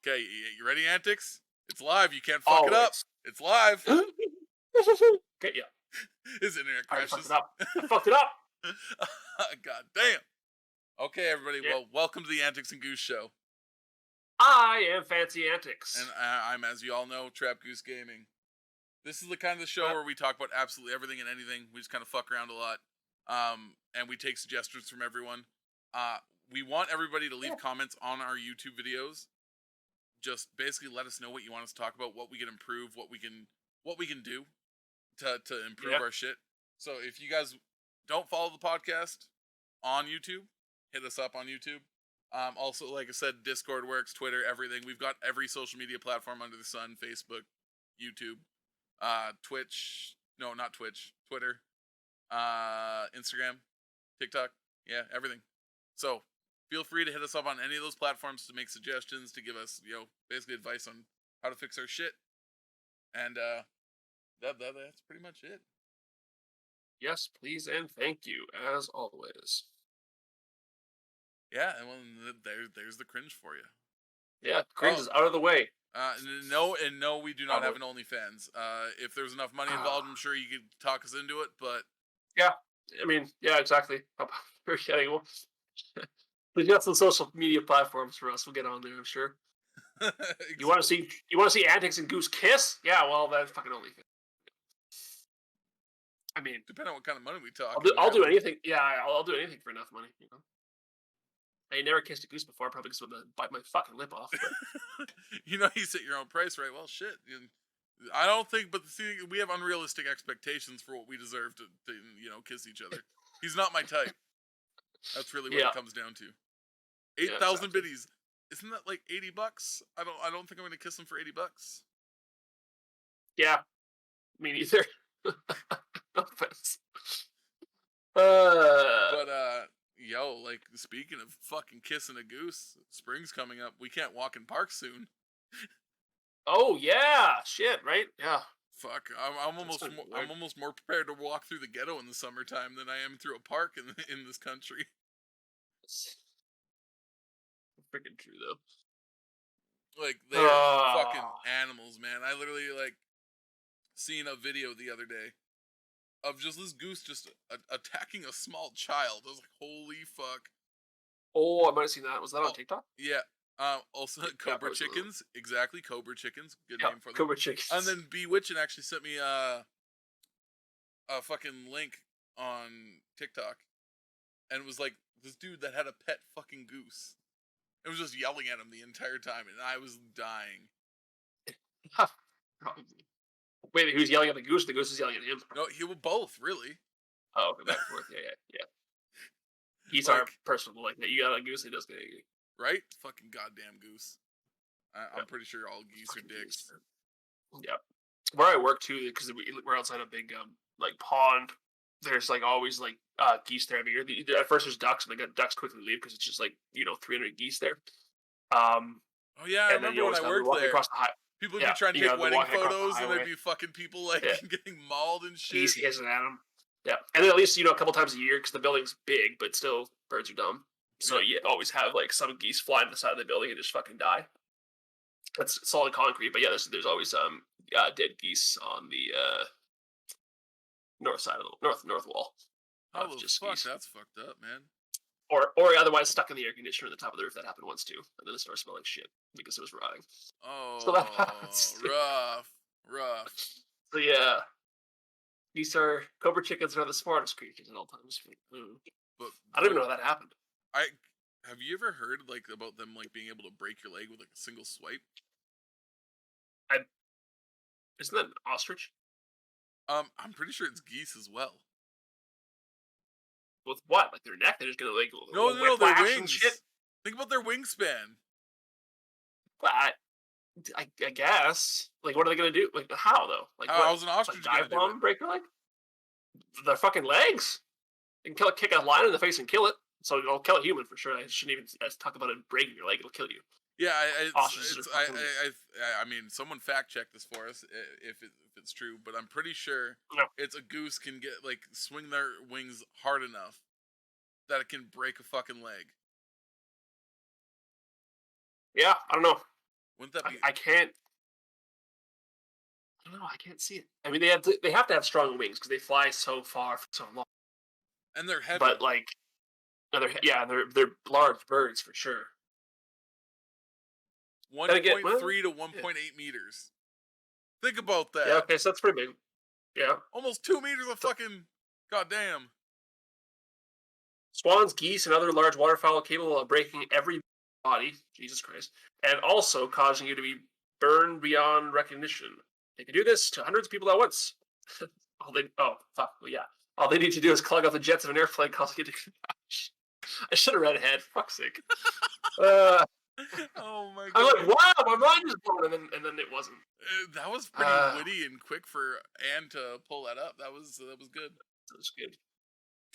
Okay, you ready, Antics? It's live. You can't fuck it up. It's live. Okay, yeah. His internet I fucked crashes. it up. I fucked it up. God damn. Okay, everybody. Yeah. Well, welcome to the Antics and Goose show. I am Fancy Antics. And I'm, as you all know, Trap Goose Gaming. This is the kind of show where we talk about absolutely everything and anything. We just kind of fuck around a lot. And we take suggestions from everyone. We want everybody to leave comments on our YouTube videos. Just basically let us know what you want us to talk about, what we can improve, what we can do to improve our shit. So if you guys don't follow the podcast on YouTube, hit us up on YouTube. Also, like I said, Discord works, Twitter, everything. We've got every social media platform under the sun: Facebook, YouTube, Twitch. No, not Twitch. Twitter, Instagram, TikTok. Yeah, everything. So feel free to hit us up on any of those platforms to make suggestions, to give us, basically advice on how to fix our shit. And that's pretty much it. Yes, please and thank you, as always. Yeah, and well, there's the cringe for you. Yeah, cringe is out of the way. No, we do not have an OnlyFans. If there's enough money involved, I'm sure you could talk us into it, but... Yeah, I mean, yeah, exactly. We've got some social media platforms for us. We'll get on there, I'm sure. Exactly. You want to see Antics and Goose kiss? Yeah, well, that's fucking OnlyFans. I mean, depending on what kind of money we talk. I'll do anything. Yeah, I'll do anything for enough money. I never kissed a goose before, probably because I'm gonna bite my fucking lip off. But... you set your own price, right? Well, shit. I don't think, but see, we have unrealistic expectations for what we deserve to kiss each other. He's not my type. That's really what it comes down to. 8,000 biddies. Isn't that like $80? I don't think I'm gonna kiss him for $80. Yeah, me neither. No offense. But like, speaking of fucking kissing a goose, spring's coming up. We can't walk in parks soon. Oh yeah, shit, right? Yeah. Fuck, I'm almost more prepared to walk through the ghetto in the summertime than I am through a park in this country. Freaking true though. Like, they're fucking animals, man. I literally seen a video the other day of just this goose just attacking a small child. I was like, holy fuck. Oh, I might have seen that. Was that on TikTok? Yeah. Also, Cobra Chickens. Exactly, Cobra Chickens. Good name for them. Cobra Chickens. And then Bewitchin' actually sent me a fucking link on TikTok. And it was like this dude that had a pet fucking goose. It was just yelling at him the entire time, and I was dying. Wait, who's yelling at the goose? The goose is yelling at him. No, he was both, really. Oh, back and forth. Yeah. He's our personal like that. You got a goose, he does get angry. Right? Fucking goddamn goose. I'm pretty sure all geese are dicks. Yeah. Where I work too, because we're outside a big pond. There's always geese there every year. At first there's ducks, and the ducks quickly leave because it's just 300 geese there. Oh yeah, I remember when I worked there. Across the people would be trying to take wedding photos, and there'd be fucking people getting mauled and shit. Geese hissing at them. Yeah, and then at least a couple times a year, because the building's big, but still birds are dumb. So you always have some geese flying to the side of the building and just fucking die. That's solid concrete, but yeah, there's always dead geese on the north side of the north wall. Oh fuck, that's fucked up, man. Or otherwise stuck in the air conditioner at the top of the roof. That happened once too, and then it started smelling shit because it was rotting. Oh, so that happens. rough. So yeah, these are Cobra Chickens are the smartest creatures at all times. But I don't even know how that happened. Have you ever heard about them being able to break your leg with a single swipe? Isn't that an ostrich? I'm pretty sure it's geese as well. With what? Their neck? They're just gonna no, their wings. Shit? Think about their wingspan. But I guess. What are they gonna do? How though? How's an ostrich dive bomb break your leg? Their fucking legs. They can kick a lion in the face and kill it. So it'll kill a human for sure. I shouldn't even talk about it breaking your leg. It'll kill you. Yeah, I mean, someone fact check this for us if it's true, but I'm pretty sure it's a goose can get swing their wings hard enough that it can break a fucking leg. Yeah, I don't know. Wouldn't that be? I can't. I don't know. I can't see it. I mean, they have to have strong wings because they fly so far for so long. And they're heavy. But like, they're large birds for sure. 1.3 to 1.8 meters. Think about that. Yeah. Okay, so that's pretty big. Yeah. Almost 2 meters of fucking goddamn. Swans, geese, and other large waterfowl are capable of breaking every body. Jesus Christ. And also causing you to be burned beyond recognition. They can do this to hundreds of people at once. All they need to do is clog up the jets of an airplane causing it to crash. I should have read ahead. Fuck's sake. Oh my god! I'm like, wow, my mind is blown, and then it wasn't. That was pretty witty and quick for Anne to pull that up. That was good. That was good.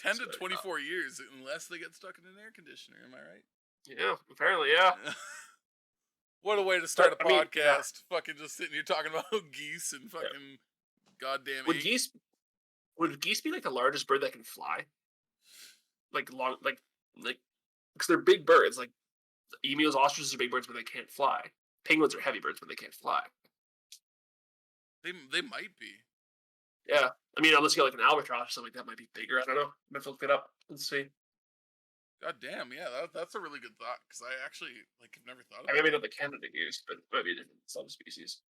10 to 24 years, unless they get stuck in an air conditioner. Am I right? Yeah, apparently, yeah. What a way to start a podcast! Fucking just sitting here talking about geese and fucking goddamn. Would geese be like the largest bird that can fly? Like because they're big birds. Like emus, ostriches are big birds, but they can't fly. Penguins are heavy birds, but they can't fly. They might be. Yeah, I mean, unless you get like an albatross or something like that, might be bigger. I don't know. I'm gonna look it up and see. God damn, yeah, that's a really good thought because I actually have never thought of. Maybe not the Canada goose, but maybe a different subspecies.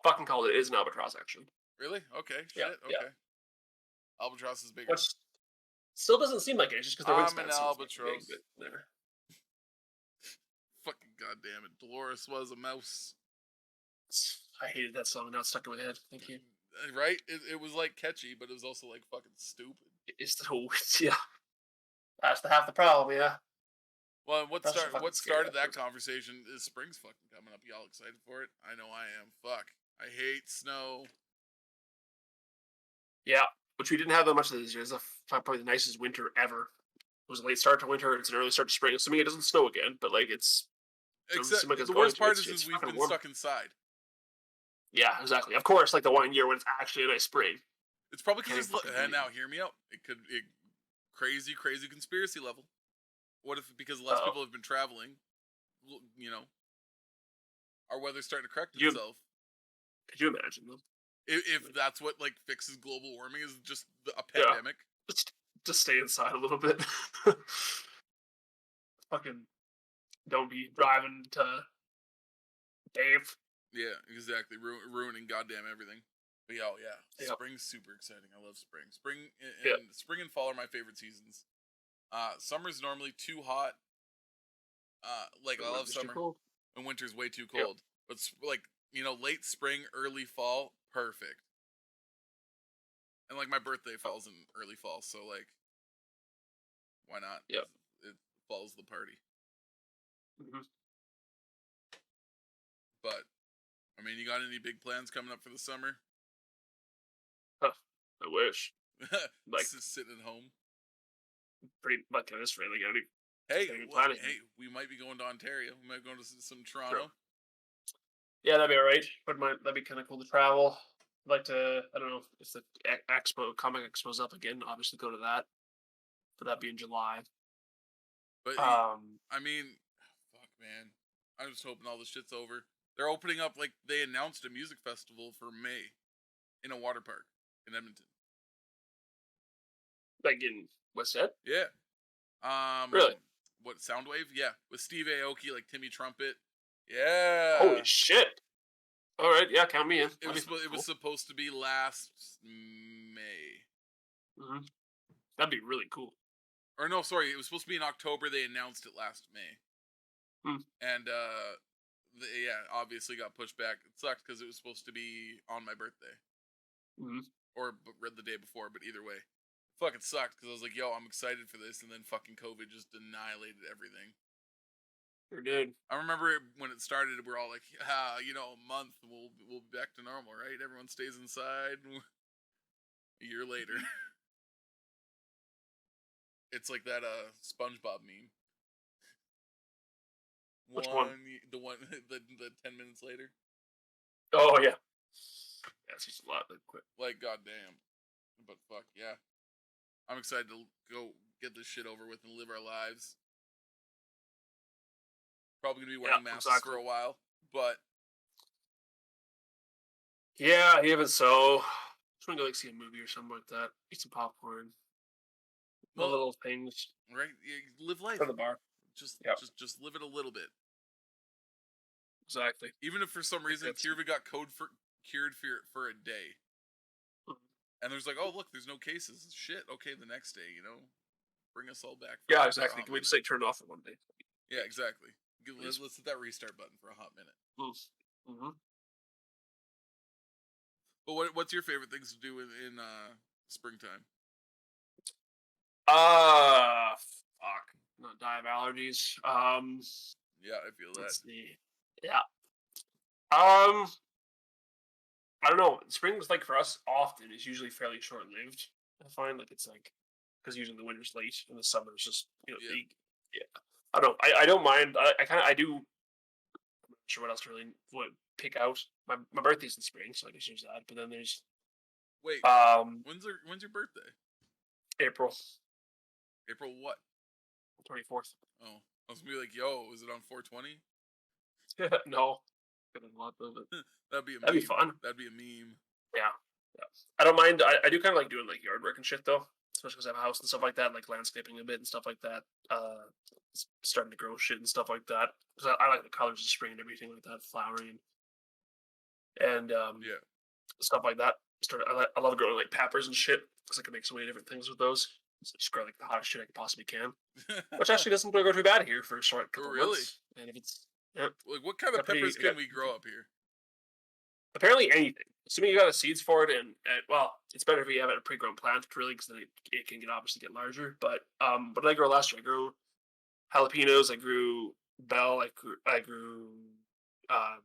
Fucking called it. It is an albatross, actually. Really? Okay. Yeah, Shit. Okay. yeah. Albatross is bigger. Which still doesn't seem like it. It's just because their wingspan an albatross. Big, but fucking goddamn it! Dolores was a mouse. I hated that song. Now it's stuck in my head. Thank you. Right? It was like catchy, but it was also like fucking stupid. It's the yeah. That's half the problem, yeah. Well, what started that conversation is spring's fucking coming up. Y'all excited for it? I know I am. Fuck. I hate snow. Yeah, which we didn't have that much of this year. It's probably the nicest winter ever. It was a late start to winter. It's an early start to spring. Assuming it doesn't snow again, but like it's. Except the worst part is we've been stuck inside. Yeah, exactly. Of course, like the one year when it's actually a nice spring. It's probably because now hear me out. Crazy conspiracy level. What if because less people have been traveling, our weather's starting to correct itself? Could you imagine though? If that's what fixes global warming is just a pandemic. Yeah. Just stay inside a little bit. Fucking don't be driving to Dave. Yeah, exactly. Ruining goddamn everything. But yeah. Spring's super exciting. I love spring. Spring and fall are my favorite seasons. Summer's normally too hot. I love summer. And winter's way too cold. But late spring, early fall, perfect. And my birthday falls in early fall, so why not? Yeah. It falls the party. Mm-hmm. But I mean, you got any big plans coming up for the summer? Huh, I wish. Just sitting at home. Pretty much this really good. Hey, we might be going to Ontario. We might be going to some Toronto. Sure. Yeah, that'd be alright. But that'd be kind of cool to travel. I'd like to. I don't know if the comic expo's up again. Obviously, go to that. But that'd be in July. But I mean, fuck, man. I'm just hoping all this shit's over. They're opening up, they announced a music festival for May in a water park in Edmonton. Like in West Ed? Yeah. Really? What, Soundwave? Yeah. With Steve Aoki, Timmy Trumpet. Yeah. Holy shit. Alright, yeah, count me in. It was supposed to be last May. Mm-hmm. That'd be really cool. Or no, sorry, it was supposed to be in October. They announced it last May. And, obviously got pushed back. It sucked because it was supposed to be on my birthday. Mm-hmm. Or read the day before, but either way. Fucking sucked because I was like, yo, I'm excited for this, and then fucking COVID just annihilated everything. Sure did. I remember when it started, we're all like, a month, we'll be back to normal, right? Everyone stays inside. A year later. It's like that SpongeBob meme. Which one? The 10 minutes later. Oh, yeah. Yeah, it's just a lot quick. Goddamn. But fuck, yeah. I'm excited to go get this shit over with and live our lives. Probably gonna be wearing masks for a while, but Yeah, even so, just want to go like see a movie or something like that. Eat some popcorn. The well, little things right, you live life. for the bar. Just Yep, just live it a little bit. exactly. Even if for some I think reason that's Kirby got cured for a day, Mhm. and there's like, oh look, there's no cases. Shit. Okay, the next day, bring us all back Yeah, for a exactly. hot Can we just minute. like turn it off for one day? Yeah, exactly. Please. Let's hit that restart button for a hot minute. Mm-hmm. But what's your favorite things to do in springtime? Fuck. Not die of allergies. Yeah, I feel that. Let's see. Yeah. Um, I don't know. Spring's like for us often is usually fairly short lived. I find like it's like because usually the winter's late and the summer's just Yeah. big. Yeah. I don't know. I don't mind. I kind of I do. I'm not sure what else to really what pick out. My birthday's in spring, so I guess use that. But then there's Wait, um when's your birthday? April April what? 24th. Oh, I was gonna be like, yo, is it on 420? No, gonna lot of it. That'd be a That'd be meme. fun. That'd be a meme. Yeah, yeah. I don't mind. I do kind of like doing like yard work and shit though, especially because I have a house and stuff like that, like landscaping a bit and stuff like that. Starting to grow shit and stuff like that. Because I like the colors of spring and everything like that, flowering and Yeah. stuff like that. I love growing like peppers and shit because I can make so many different things with those. So just grow like the hottest shit I possibly can, which actually doesn't go too bad here for a short couple Really? months. And if it's yeah, Like, what kind of peppers can we grow up here? apparently anything. Assuming you got the seeds for it, and well, it's better if you have it a pre-grown plant, really, because then it can get larger. But what did I grow last year? I grew jalapenos. I grew bell. I grew um,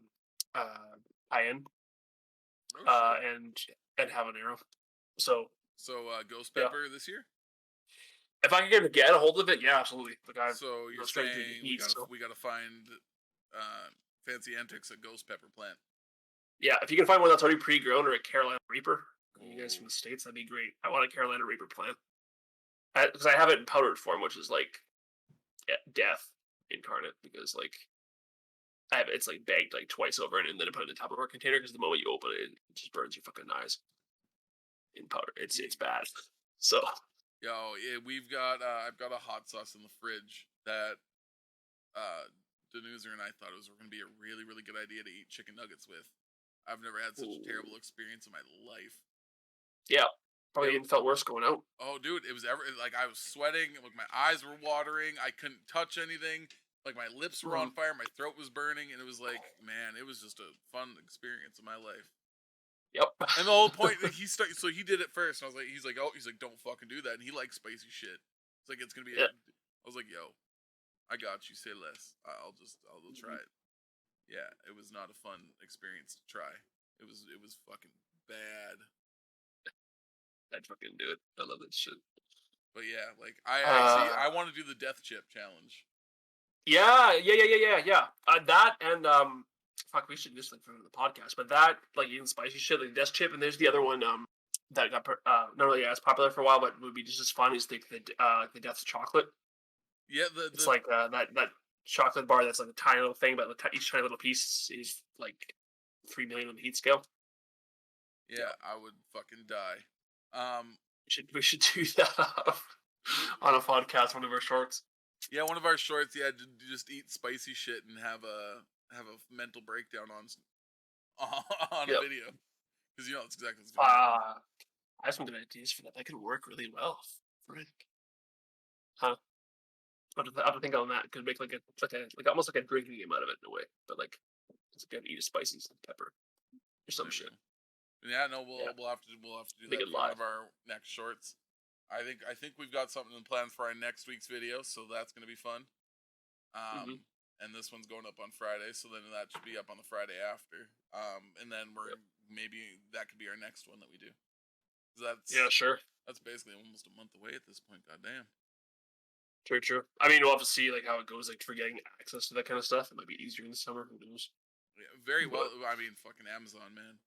cayenne, Oh shit. and habanero. So So ghost yeah, pepper this year. if I can get a hold of it, yeah, absolutely. Like I So you're straight to the saying heat. So we gotta find fancy antics a ghost pepper plant. yeah, if you can find one that's already pre-grown or a Carolina Reaper, you guys Oh, from the States, that'd be great. I want a Carolina Reaper plant because I have it in powdered form, which is like death incarnate. Because like I have it's like bagged like twice over and then I put it in a Tupperware container because the moment you open it, it just burns your fucking eyes in powder. It's bad. So yo, yeah, I've got a hot sauce in the fridge that Danuser and I thought it was going to be a really really good idea to eat chicken nuggets with. I've never had such a terrible experience in my life. yeah, probably even felt worse going out. Oh, dude, it was like I was sweating, like my eyes were watering, I couldn't touch anything, like my lips were on fire, my throat was burning, and it was like, man, it was just a fun experience in my life. Yep. And the whole point, like, so he did it first, and I was like, he's like, don't fucking do that, and he likes spicy shit. It's like it's gonna be. Yeah. I was like, yo, I got you. Say less. I'll try it. Yeah, it was not a fun experience to try. It was fucking bad. I'd fucking do it. I love that shit. But yeah, like I want to do the death chip challenge. Yeah. That and fuck, we should do this like for the podcast. But that like eating spicy shit like death chip, and there's the other one that got not really as popular for a while, but would be just as fun as the death chocolate. Yeah, It's like that chocolate bar that's like a tiny little thing, but each tiny little piece is like 3 million on the heat scale. yeah, I would fucking die. We should do that on a podcast, one of our shorts. Yeah, one of our shorts, yeah, to just eat spicy shit and have a mental breakdown on a Yep. video because it's exactly what's going to happen. I have some good ideas for that. That could work really well. Right? Huh? I don't think on that could make like almost like a drinking game out of it in a way, but like it's gonna eat a spicy pepper or some shit. Yeah, no, we'll have to do that for one of our next shorts. I think we've got something in plan for our next week's video, so that's gonna be fun. And this one's going up on Friday, so then that should be up on the Friday after. And then maybe that could be our next one that we do. Sure. That's basically almost a month away at this point. Goddamn. True. I mean, we'll have to see like how it goes, like for getting access to that kind of stuff. It might be easier in the summer. Who knows? Yeah, very well. I mean, fucking Amazon, man.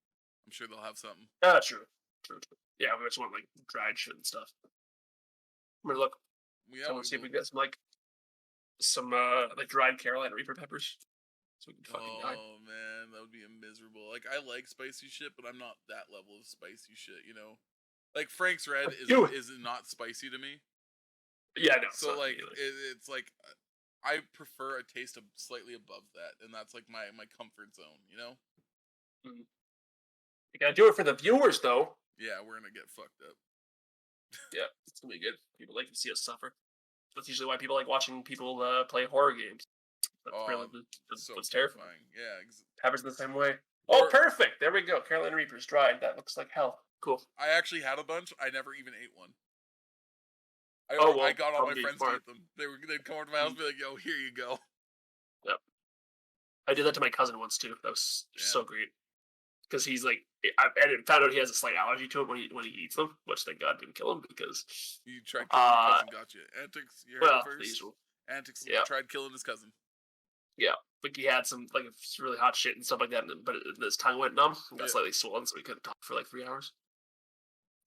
I'm sure they'll have something. True. Yeah, we just want like dried shit and stuff. I'm gonna look. Yeah, Let's see if we get some like dried Carolina Reaper peppers. so we can fucking die. Oh man, that would be miserable. Like I like spicy shit, but I'm not that level of spicy shit. You know, like Frank's Red is not spicy to me. Yeah, no. So like it's like I prefer a taste of slightly above that, and that's like my comfort zone. You know. Mm-hmm. You gotta do it for the viewers, though. Yeah, we're gonna get fucked up. Yeah, it's gonna be good. People like to see us suffer. That's usually why people like watching people play horror games. That's so what's terrifying. Yeah, happens the same way. Oh, perfect! There we go. Carolina Reaper's dried. That looks like hell. Cool. I actually had a bunch. I never even ate one. I got all my friends to eat them. They'd come over to my house and be like, "Yo, here you go." Yep. I did that to my cousin once too. That was so great. Because he's like, I found out he has a slight allergy to it when he eats them, which thank God didn't kill him because you tried killing your cousin. Got you. Antics. You heard the usual. Antics. Tried killing his cousin. Yeah, like he had some like really hot shit and stuff like that, but his tongue went numb and got slightly swollen, so he couldn't talk for like 3 hours.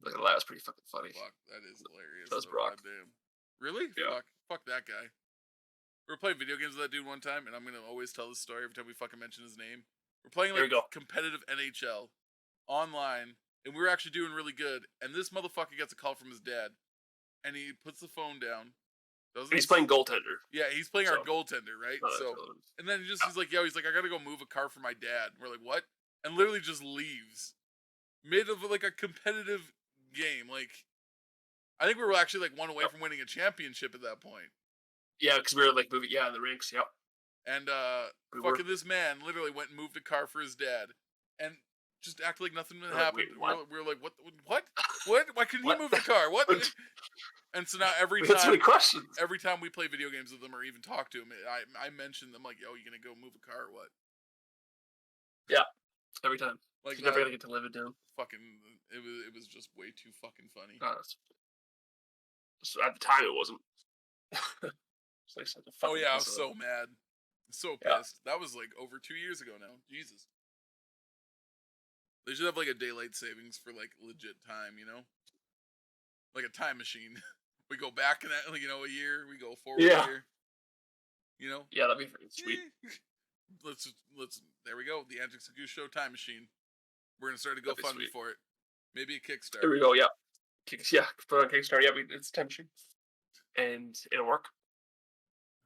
Like that was pretty fucking funny. Fuck, that is hilarious. That was Brock. Damn. Really? Yeah. Fuck that guy. We were playing video games with that dude one time, and I'm gonna always tell this story every time we fucking mention his name. We're playing like competitive NHL online, and we were actually doing really good. And this motherfucker gets a call from his dad, and he puts the phone down. He's playing goaltender. Yeah, he's playing our goaltender, right? And then he's like, he's like, I gotta go move a car for my dad. And we're like, what? And literally just leaves mid of like a competitive game. Like, I think we were actually like one away from winning a championship at that point. Yeah, because we were like moving, in the rinks. Yep. And this man literally went and moved a car for his dad, and just acted like nothing happened. We were like, what? Why couldn't you move the car? What? And so now every time we play video games with them or even talk to him, I mention them like, "Yo, you gonna go move a car or what?" Yeah, every time. Like you're never gonna get to live it down. Fucking, it was just way too fucking funny. So at the time, it wasn't. Oh yeah, I was so mad, so pissed. That was like over 2 years ago now. Jesus. They should have like a daylight savings for like legit time, you know, like a time machine. We go back in that, like, a year. We go forward a year. You know. Yeah, that'd be pretty sweet. Let's. There we go. The Antics and Goose Show time machine. We're gonna start a GoFundMe for it. Maybe a Kickstarter. There we go. Yeah. Put on Kickstarter. Yeah, it's time machine, and it'll work.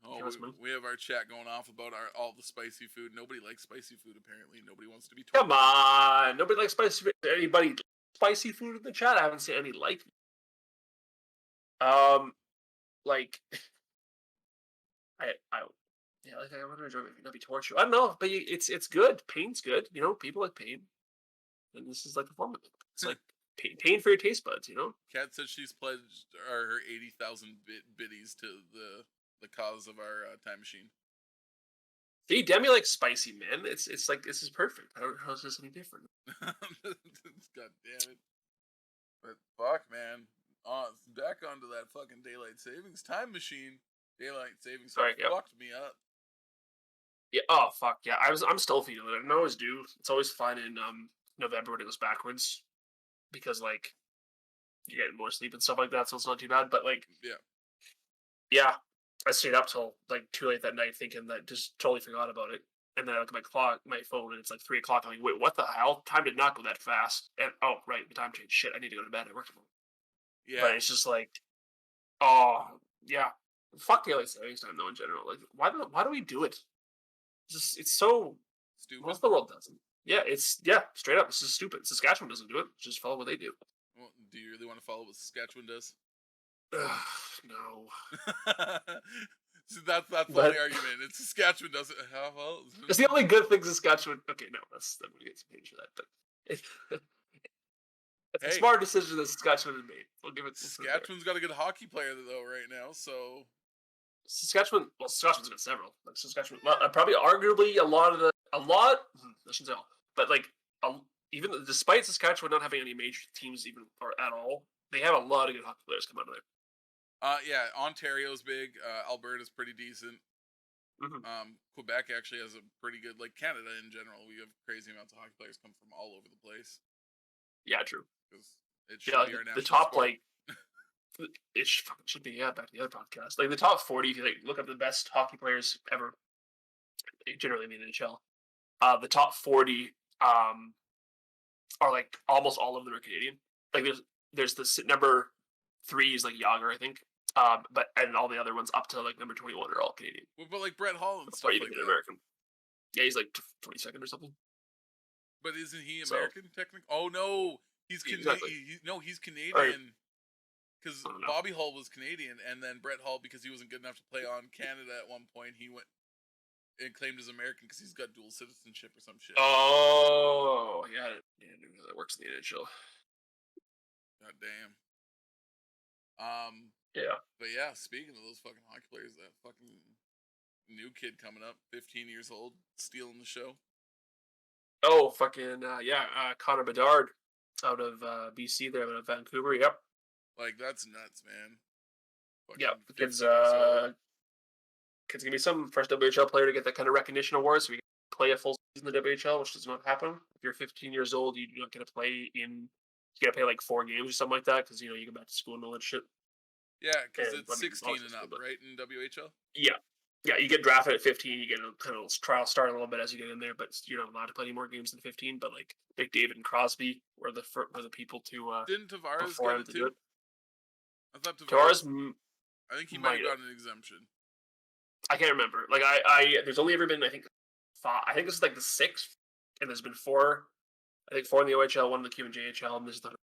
Oh, we have our chat going off about all the spicy food. Nobody likes spicy food, apparently. Nobody wants to be told. Come on. Nobody likes spicy food. Anybody spicy food in the chat? I haven't seen any like. Like, I want to enjoy it, not be torture. I don't know, but it's good. Pain's good. You know, people like pain, and this is like the form of it. It's like pain for your taste buds. You know. Kat said she's pledged her 80,000 biddies to the cause of our time machine. See, Demi likes spicy, man. It's like, this is perfect. How is this any different? God damn it! But fuck, man. Back onto that fucking daylight savings time machine. Daylight savings fucked me up. Yeah. Oh fuck yeah. I'm still feeling it. I always do. It's always fun in November when it goes backwards, because like you get more sleep and stuff like that, so it's not too bad. But like yeah, I stayed up till like too late that night thinking that, just totally forgot about it. And then I look at my phone, and it's like 3 o'clock. I'm like, wait, what the hell? Time did not go that fast. And oh right, the time changed. Shit, I need to go to bed. I work tomorrow. Yeah. But it's just like, oh yeah, fuck daylight savings time though in general. Like, why do we do it? It's so stupid. Most of the world doesn't. Yeah, straight up. It's just stupid. Saskatchewan doesn't do it. Just follow what they do. Well, do you really want to follow what Saskatchewan does? No. See, that's the only argument. It's Saskatchewan doesn't. Well, it's the only good thing Saskatchewan. Okay, no, I'm gonna get some page for that, but it's a smart decision that Saskatchewan has made. We'll give it. Saskatchewan's got a good hockey player though right now, so. Saskatchewan's got several. Like Saskatchewan, probably arguably I shouldn't say all, but like even despite Saskatchewan not having any major teams even or at all, they have a lot of good hockey players come out of there. Yeah, Ontario's big. Alberta's pretty decent. Mm-hmm. Quebec actually has a pretty good, like Canada in general. We have crazy amounts of hockey players come from all over the place. Yeah, true. Because it should be our national the top sport. Like it should be back to the other podcast. Like the top 40, if you like look up the best hockey players ever, generally in the NHL. The top 40 are like almost all of them are Canadian. Like there's the number 3 is like Yager, I think. But and all the other ones up to like number 21 are all Canadian. What about like Brett Hall and Or stuff even like an that? American. Yeah, he's like 22nd or something. But isn't he So- American technically? Oh no, he's Exactly. he's Canadian. Because I don't know. Bobby Hull was Canadian, and then Brett Hull, because he wasn't good enough to play on Canada at one point, he went and claimed as American because he's got dual citizenship or some shit. Oh, yeah, I didn't know that works in the NHL. God damn. Yeah. But yeah, speaking of those fucking hockey players, that fucking new kid coming up, 15 years old, stealing the show. Oh, fucking Connor Bedard out of BC there, out of Vancouver. Yep. Like that's nuts, man. Fucking Yep. The 15 kid's years old. kid's gonna be some first WHL player to get that kind of recognition award, so we can play a full season in the WHL, which does not happen. If you're 15 years old, you do not get to play in. You got to play like 4 games or something like that because you go back to school and all that shit. Yeah, because And, it's I mean, 16 and obviously, up, but- right, in WHL? Yeah. Yeah, you get drafted at 15. You get a kind of trial start a little bit as you get in there, but you're not allowed to play any more games than 15. But like McDavid and Crosby were the people to Didn't Tavares before get him it to do too? it. I thought Tavares, I think he might might have have. gotten an exemption. I can't remember. Like I there's only ever been I think 5. I think this is like the 6th, and there's been 4. I think 4 in the OHL, 1 in the QMJHL, and this is the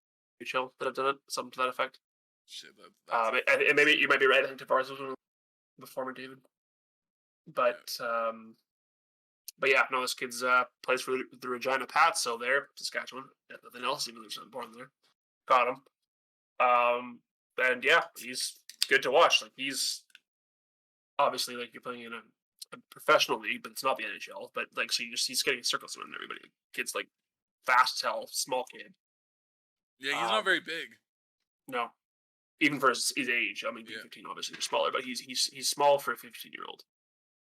OHL that have done it. Something to that effect. Shit, that's And maybe you might be right. I think Tavares was one before McDavid. But yeah, no, this kid's plays for the Regina Pats, so they're Saskatchewan. Nothing else, even though he's not born there. Got him. And yeah, he's good to watch. Like he's obviously like you're playing in a professional league, but it's not the NHL. But like, so he's getting circles around everybody. Kid's like fast as hell, small kid. Yeah, he's not very big. No, even for his age. I mean, being 15, obviously they're smaller, but he's small for a 15-year-old.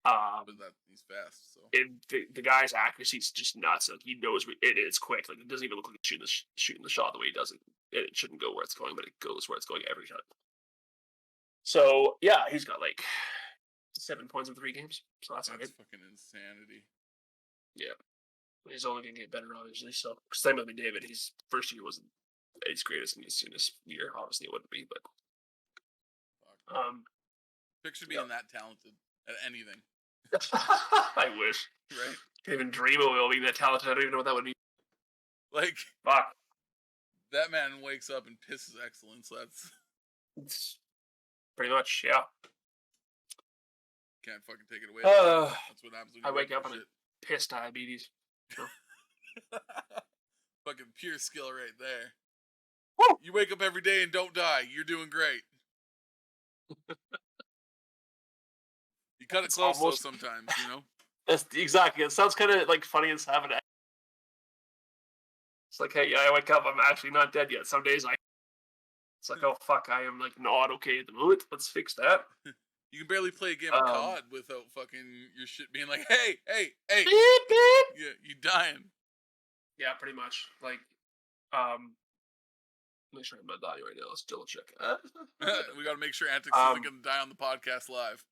But he's fast. So the guy's accuracy is just nuts. Like he knows it's quick. Like it doesn't even look like he's shooting the shot the way he does it. It shouldn't go where it's going, but it goes where it's going every time. So yeah, he's got like 7 points in 3 games. So that's good. Fucking insanity. Yeah, he's only gonna get better, obviously. So same with David. His first year wasn't his greatest, and his soonest year, obviously, it wouldn't be. But picture being that talented at anything. I wish. Right? Can't even dream of being that talented. I don't even know what that would be. Like, fuck. That man wakes up and pisses excellence. It's pretty much, yeah. Can't fucking take it away. That's what happens when I you wake up and and piss diabetes. So. Fucking pure skill right there. Woo! You wake up every day and don't die. You're doing great. You cut it close though sometimes, That's exactly. It sounds kind of like funny and sad. It's like, hey, I wake up. I'm actually not dead yet. Some days it's like, oh fuck, I am like not okay at the moment. Let's fix that. You can barely play a game of COD without fucking your shit being like, hey, beep, beep. Yeah, you dying. Yeah, pretty much. Like, make sure I'm not dying right now. Let's double check. We got to make sure Antics isn't going to die on the podcast live.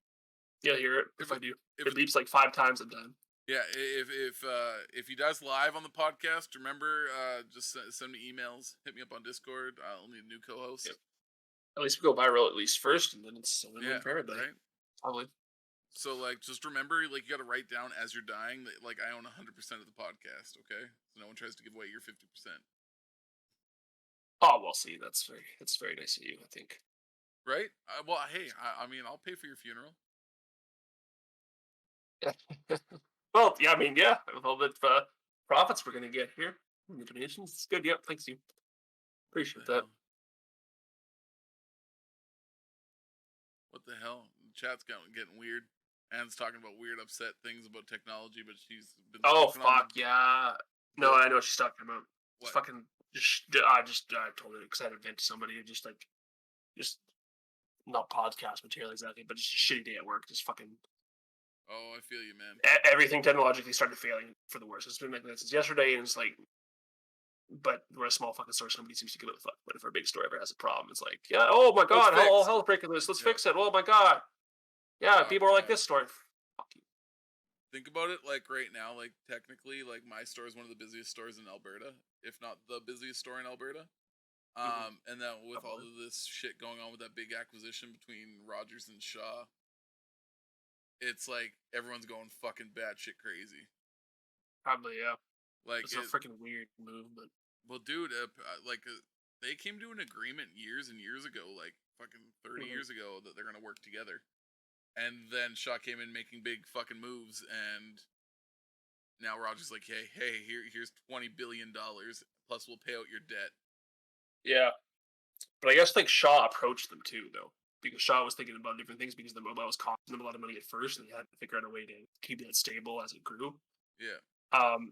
Yeah, hear it. If I do, if it beeps like 5 times, I'm done. Yeah, if he does live on the podcast, remember, just send me emails. Hit me up on Discord. I'll need a new co-host. Yep. At least we go viral at least first, and then it's a win-win for everybody. Right? Probably. So, like, just remember, like, you got to write down as you're dying that, like, I own 100% of the podcast. Okay, so no one tries to give away your 50%. Oh, well, see, that's very nice of you, I think. Right? Well, hey, I mean, I'll pay for your funeral. Well, yeah, I mean, yeah, with all the profits we're gonna get here, the donations, it's good. Yep, thanks you. Appreciate that. What the hell? The chat's getting weird. Anne's talking about weird, upset things about technology, but she's been. Oh fuck yeah! No, I know what she's talking about. What? Fucking, I told her because I had a vent to somebody, and just not podcast material exactly, but just a shitty day at work. Just fucking. Oh, I feel you, man. Everything technologically started failing for the worse. It's been like that since yesterday, and it's like, but we're a small fucking store, so nobody seems to give it a fuck. But if our big store ever has a problem, it's like, yeah, oh my god, hell's breaking loose. Let's fix it. Oh my god, yeah, people are like this store. Fuck you. think about it, like right now, like technically, like my store is one of the busiest stores in Alberta, if not the busiest store in Alberta. And then with all of this shit going on with that big acquisition between Rogers and Shaw, it's like everyone's going fucking batshit crazy. Probably, yeah. Like it's a freaking weird move, but well, dude, they came to an agreement years and years ago, like fucking 30 years ago, that they're gonna work together. And then Shaw came in making big fucking moves, and now Rogers like, hey, here's $20 billion plus we'll pay out your debt. yeah. But I guess like Shaw approached them too, though, because Shaw was thinking about different things because the mobile was costing them a lot of money at first, and they had to figure out a way to keep that stable as it grew. Yeah.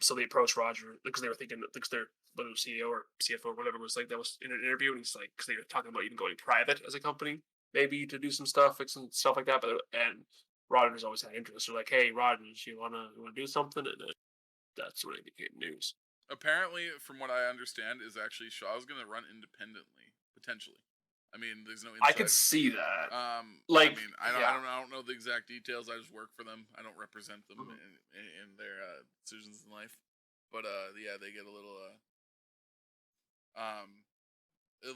So they approached Roger because they were thinking, because their little CEO or CFO or whatever was like, that was in an interview, and he's like, because they were talking about even going private as a company, maybe to do some stuff, fix some stuff like that. And Rogers always had interest. So like, hey, Rogers, you wanna do something? And that's when it became news. Apparently, from what I understand, is actually Shaw's gonna run independently, potentially. I mean, there's no inside. I could see that. I Like, mean, I don't know the exact details. I just work for them. I don't represent them in their decisions in life. But yeah, they get a little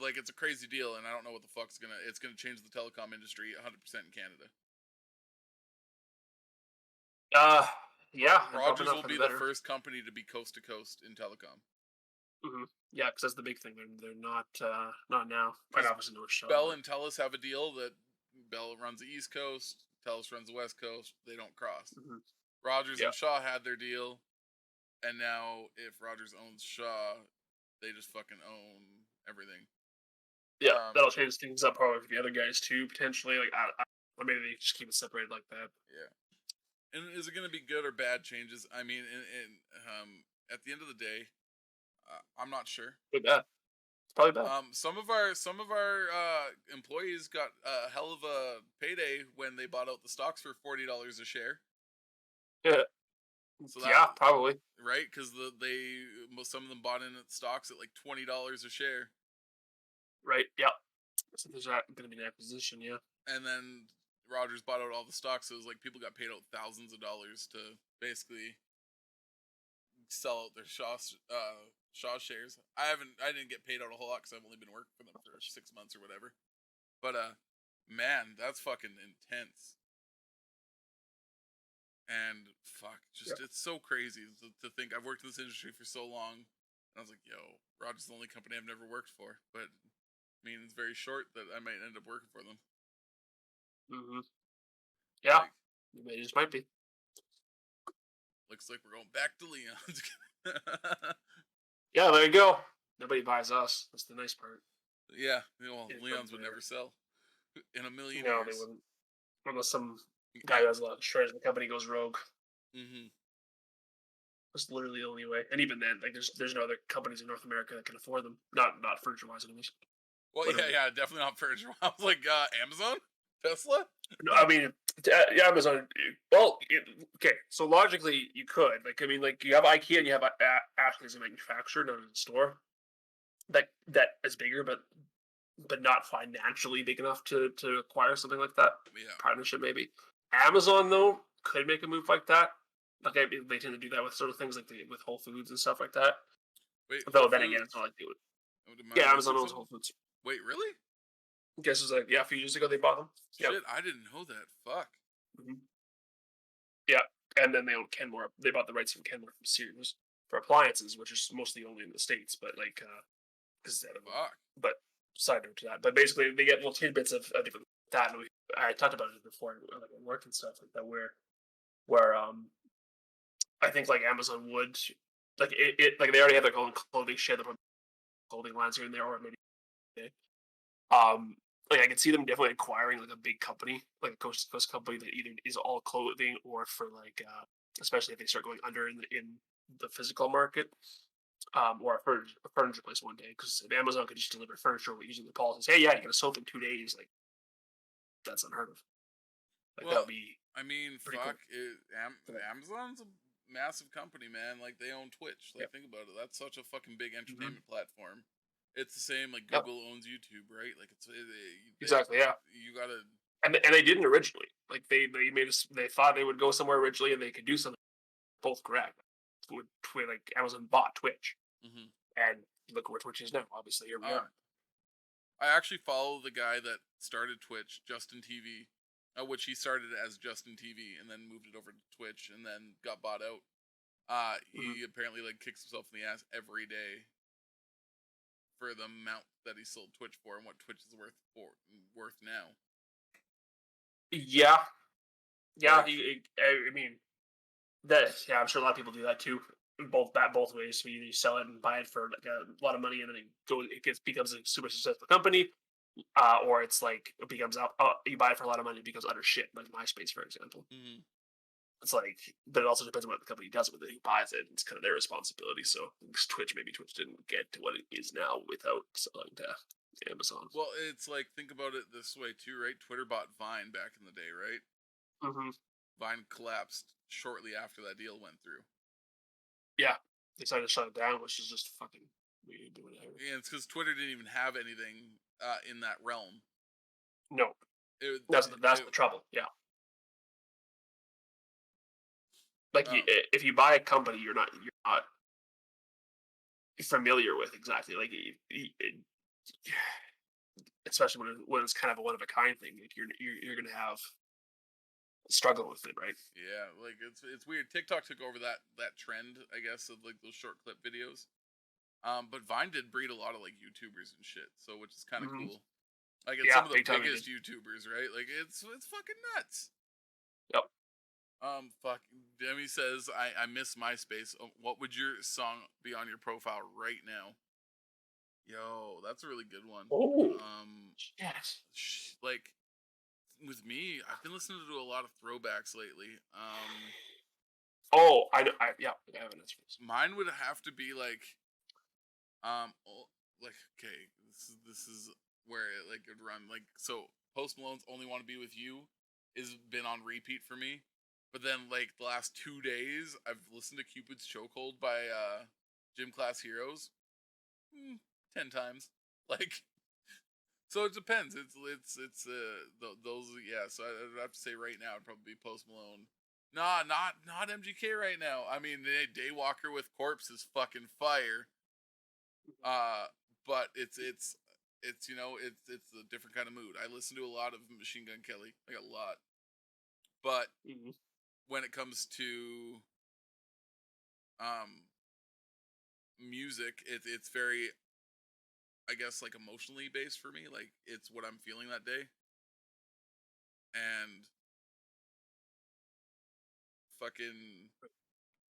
like it's a crazy deal, and I don't know what the fuck's it's gonna change the telecom industry 100% in Canada. Yeah. Rogers will be the first company to be coast to coast in telecom. Yeah, because that's the big thing. They're not now. I obviously know Shaw. Bell and Telus have a deal that Bell runs the East Coast, Telus runs the West Coast. They don't cross. Rogers and Shaw had their deal, and now if Rogers owns Shaw, they just fucking own everything. Yeah, that'll change things up probably for the other guys too, potentially. Like, or maybe they just keep it separated like that. Yeah. And is it going to be good or bad changes? I mean, at the end of the day, I'm not sure. Probably bad. It's probably bad. Some of our employees got a hell of a payday when they bought out the stocks for $40 a share. Yeah. So probably. Right, because some of them bought in at stocks at like $20 a share. Right. Yeah. So there's going to be an acquisition. Yeah. And then Rogers bought out all the stocks, so it was like people got paid out thousands of dollars to basically sell out their Shaw shares. I didn't get paid out a whole lot because I've only been working for them for 6 months or whatever. But man, that's fucking intense. And fuck, it's so crazy to think I've worked in this industry for so long, and I was like, yo, Rogers is the only company I've never worked for, but I mean, it's very short that I might end up working for them. Yeah, it just might be. Looks like we're going back to Leon's. Yeah, there you go. Nobody buys us. That's the nice part. Yeah, well, Leon's would never sell in a million years. No, they wouldn't. Unless some guy who has a lot of shares in the company goes rogue. That's literally the only way. And even then, like, there's no other companies in North America that can afford them. Not furniture wise, anyways. Well, yeah, definitely not furniture. I was like, Amazon, Tesla. No, I mean, Amazon. Well, okay. So logically, you could. Like, I mean, like you have IKEA and you have Ashley as a manufacturer, not as a store. That is bigger, but not financially big enough to acquire something like that. Yeah. Partnership maybe. Amazon though could make a move like that. Like they tend to do that with sort of things like with Whole Foods and stuff like that. Wait, though then again, it's not like they would. Yeah, Amazon owns Whole Foods. Wait, really? I guess it was like a few years ago they bought them. Shit, yep. I didn't know that. Fuck. Yeah, and then they own Kenmore. They bought the rights from Kenmore from Sears for appliances, which is mostly only in the States, but like, but side note to that. But basically, they get little tidbits of different that. And I talked about it before, like at work and stuff like that, where I think like Amazon would like it like they already have their own clothing share, the clothing lines here and there, or maybe like I could see them definitely acquiring like a big company, like a coast to coast company that either is all clothing or for like especially if they start going under in the physical market, or a furniture place one day, because if Amazon could just deliver furniture using the policies, hey, yeah, you get a sofa in 2 days, like that's unheard of. Like that would be. I mean, fuck, cool. Amazon's a massive company, man. Like they own Twitch. Like think about it. That's such a fucking big entertainment platform. It's the same like Google owns YouTube, right? Like it's exactly, yeah. You gotta. And they didn't originally. Like they made us. They thought they would go somewhere originally, and they could do something. Both correct. Like Amazon bought Twitch, Mm-hmm. and look where Twitch is now. Obviously, here we are. I actually follow the guy that started Twitch, Justin TV, which he started as Justin TV and then moved it over to Twitch and then got bought out. He apparently like kicks himself in the ass every day for the amount that he sold Twitch for and what Twitch is worth now. Yeah, yeah. Like, I mean, that. Yeah, I'm sure a lot of people do that too. Both ways. So you sell it and buy it for like a lot of money, and then becomes a super successful company. Or it's like it becomes out. You buy it for a lot of money, it becomes utter shit, like MySpace, for example. mm-hmm. It's like, but it also depends on what the company does with it. Who buys it? It's kind of their responsibility. So maybe Twitch didn't get to what it is now without selling to Amazon. Well, it's like, think about it this way too, right? Twitter bought Vine back in the day, right? Mm-hmm. Vine collapsed shortly after that deal went through. Yeah, they decided to shut it down, which is just fucking weird. Whatever. Yeah, it's because Twitter didn't even have anything in that realm. No, that's the trouble. Yeah. Like if you buy a company, you're not familiar with exactly. Like, especially when it's kind of a one of a kind thing. Like you're gonna have struggle with it, right? Yeah, like it's weird. TikTok took over that trend, I guess, of like those short clip videos. But Vine did breed a lot of like YouTubers and shit, so which is kind of cool. Like it's some of the biggest YouTubers, right? Like it's fucking nuts. Yep. Fuck. Demi says, I miss MySpace. What would your song be on your profile right now? Yo, that's a really good one. Oh. Yes. Like, with me, I've been listening to a lot of throwbacks lately. Oh, I have an answer for this. Mine would have to be like, okay, this is where it like would run. Like, so Post Malone's "Only Want to Be With You" has been on repeat for me. But then, like, the last 2 days, I've listened to Cupid's Chokehold by Gym Class Heroes 10 times. Like, so it depends. It's those, yeah. So I'd have to say right now it'd probably be Post Malone. Nah, not MGK right now. I mean, Daywalker with Corpse is fucking fire. But it's you know it's a different kind of mood. I listen to a lot of Machine Gun Kelly, like a lot, but. When it comes to music, it's very, I guess, like emotionally based for me. Like it's what I'm feeling that day, and fucking,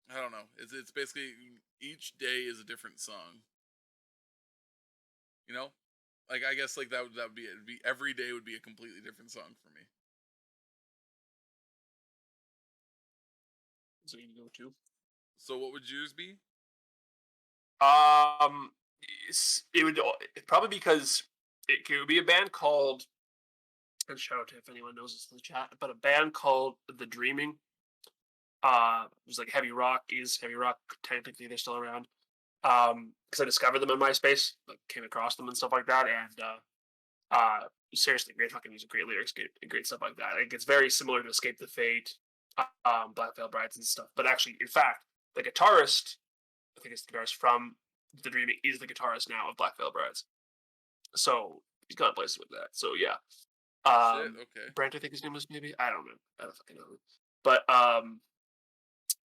I don't know. It's basically each day is a different song. You know, like I guess like that would be it. It'd be every day would be a completely different song for me. So you go to. So what would yours be? It would probably because it would be a band called. And shout out to if anyone knows this in the chat, but a band called The Dreaming. It was like heavy rock. Technically they're still around. Because I discovered them on MySpace, like came across them and stuff like that, and seriously, great fucking music, great lyrics, great stuff like that. Like it's very similar to Escape the Fate, Black Veil Brides and stuff. But actually, in fact, the guitarist, I think it's the guitarist from The Dreaming, is the guitarist now of Black Veil Brides. So he's gone places with that. So yeah. Shit, okay. Brent, I think his name was maybe. I don't know. I don't fucking know.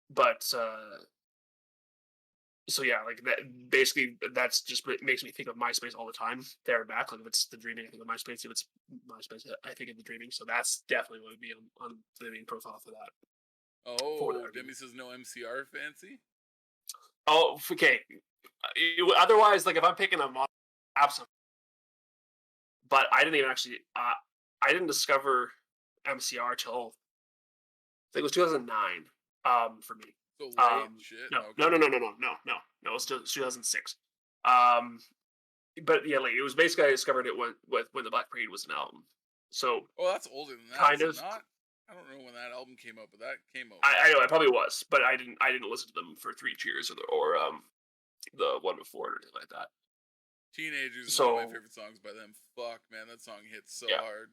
But so yeah, like that. Basically, that's just what makes me think of MySpace all the time. There and back. Like if it's The Dreaming, I think of MySpace. If it's MySpace, I think of The Dreaming. So that's definitely what would be on the main profile for that. Oh, Demi says no MCR fancy. Oh, okay. Otherwise, like if I'm picking a model, absolutely. But I didn't even actually. I didn't discover MCR till I think it was 2009. For me. So late shit. No, okay. No. It was 2006. But yeah, like it was basically I discovered it when the Black Parade was an album. So. Oh, that's older than that. Kind of. Not. I don't know when that album came out, but that came out. I know it probably was, but I didn't listen to them for 3 Cheers or the one before or anything like that. Teenagers is one of my favorite songs by them. Fuck man, that song hits so hard.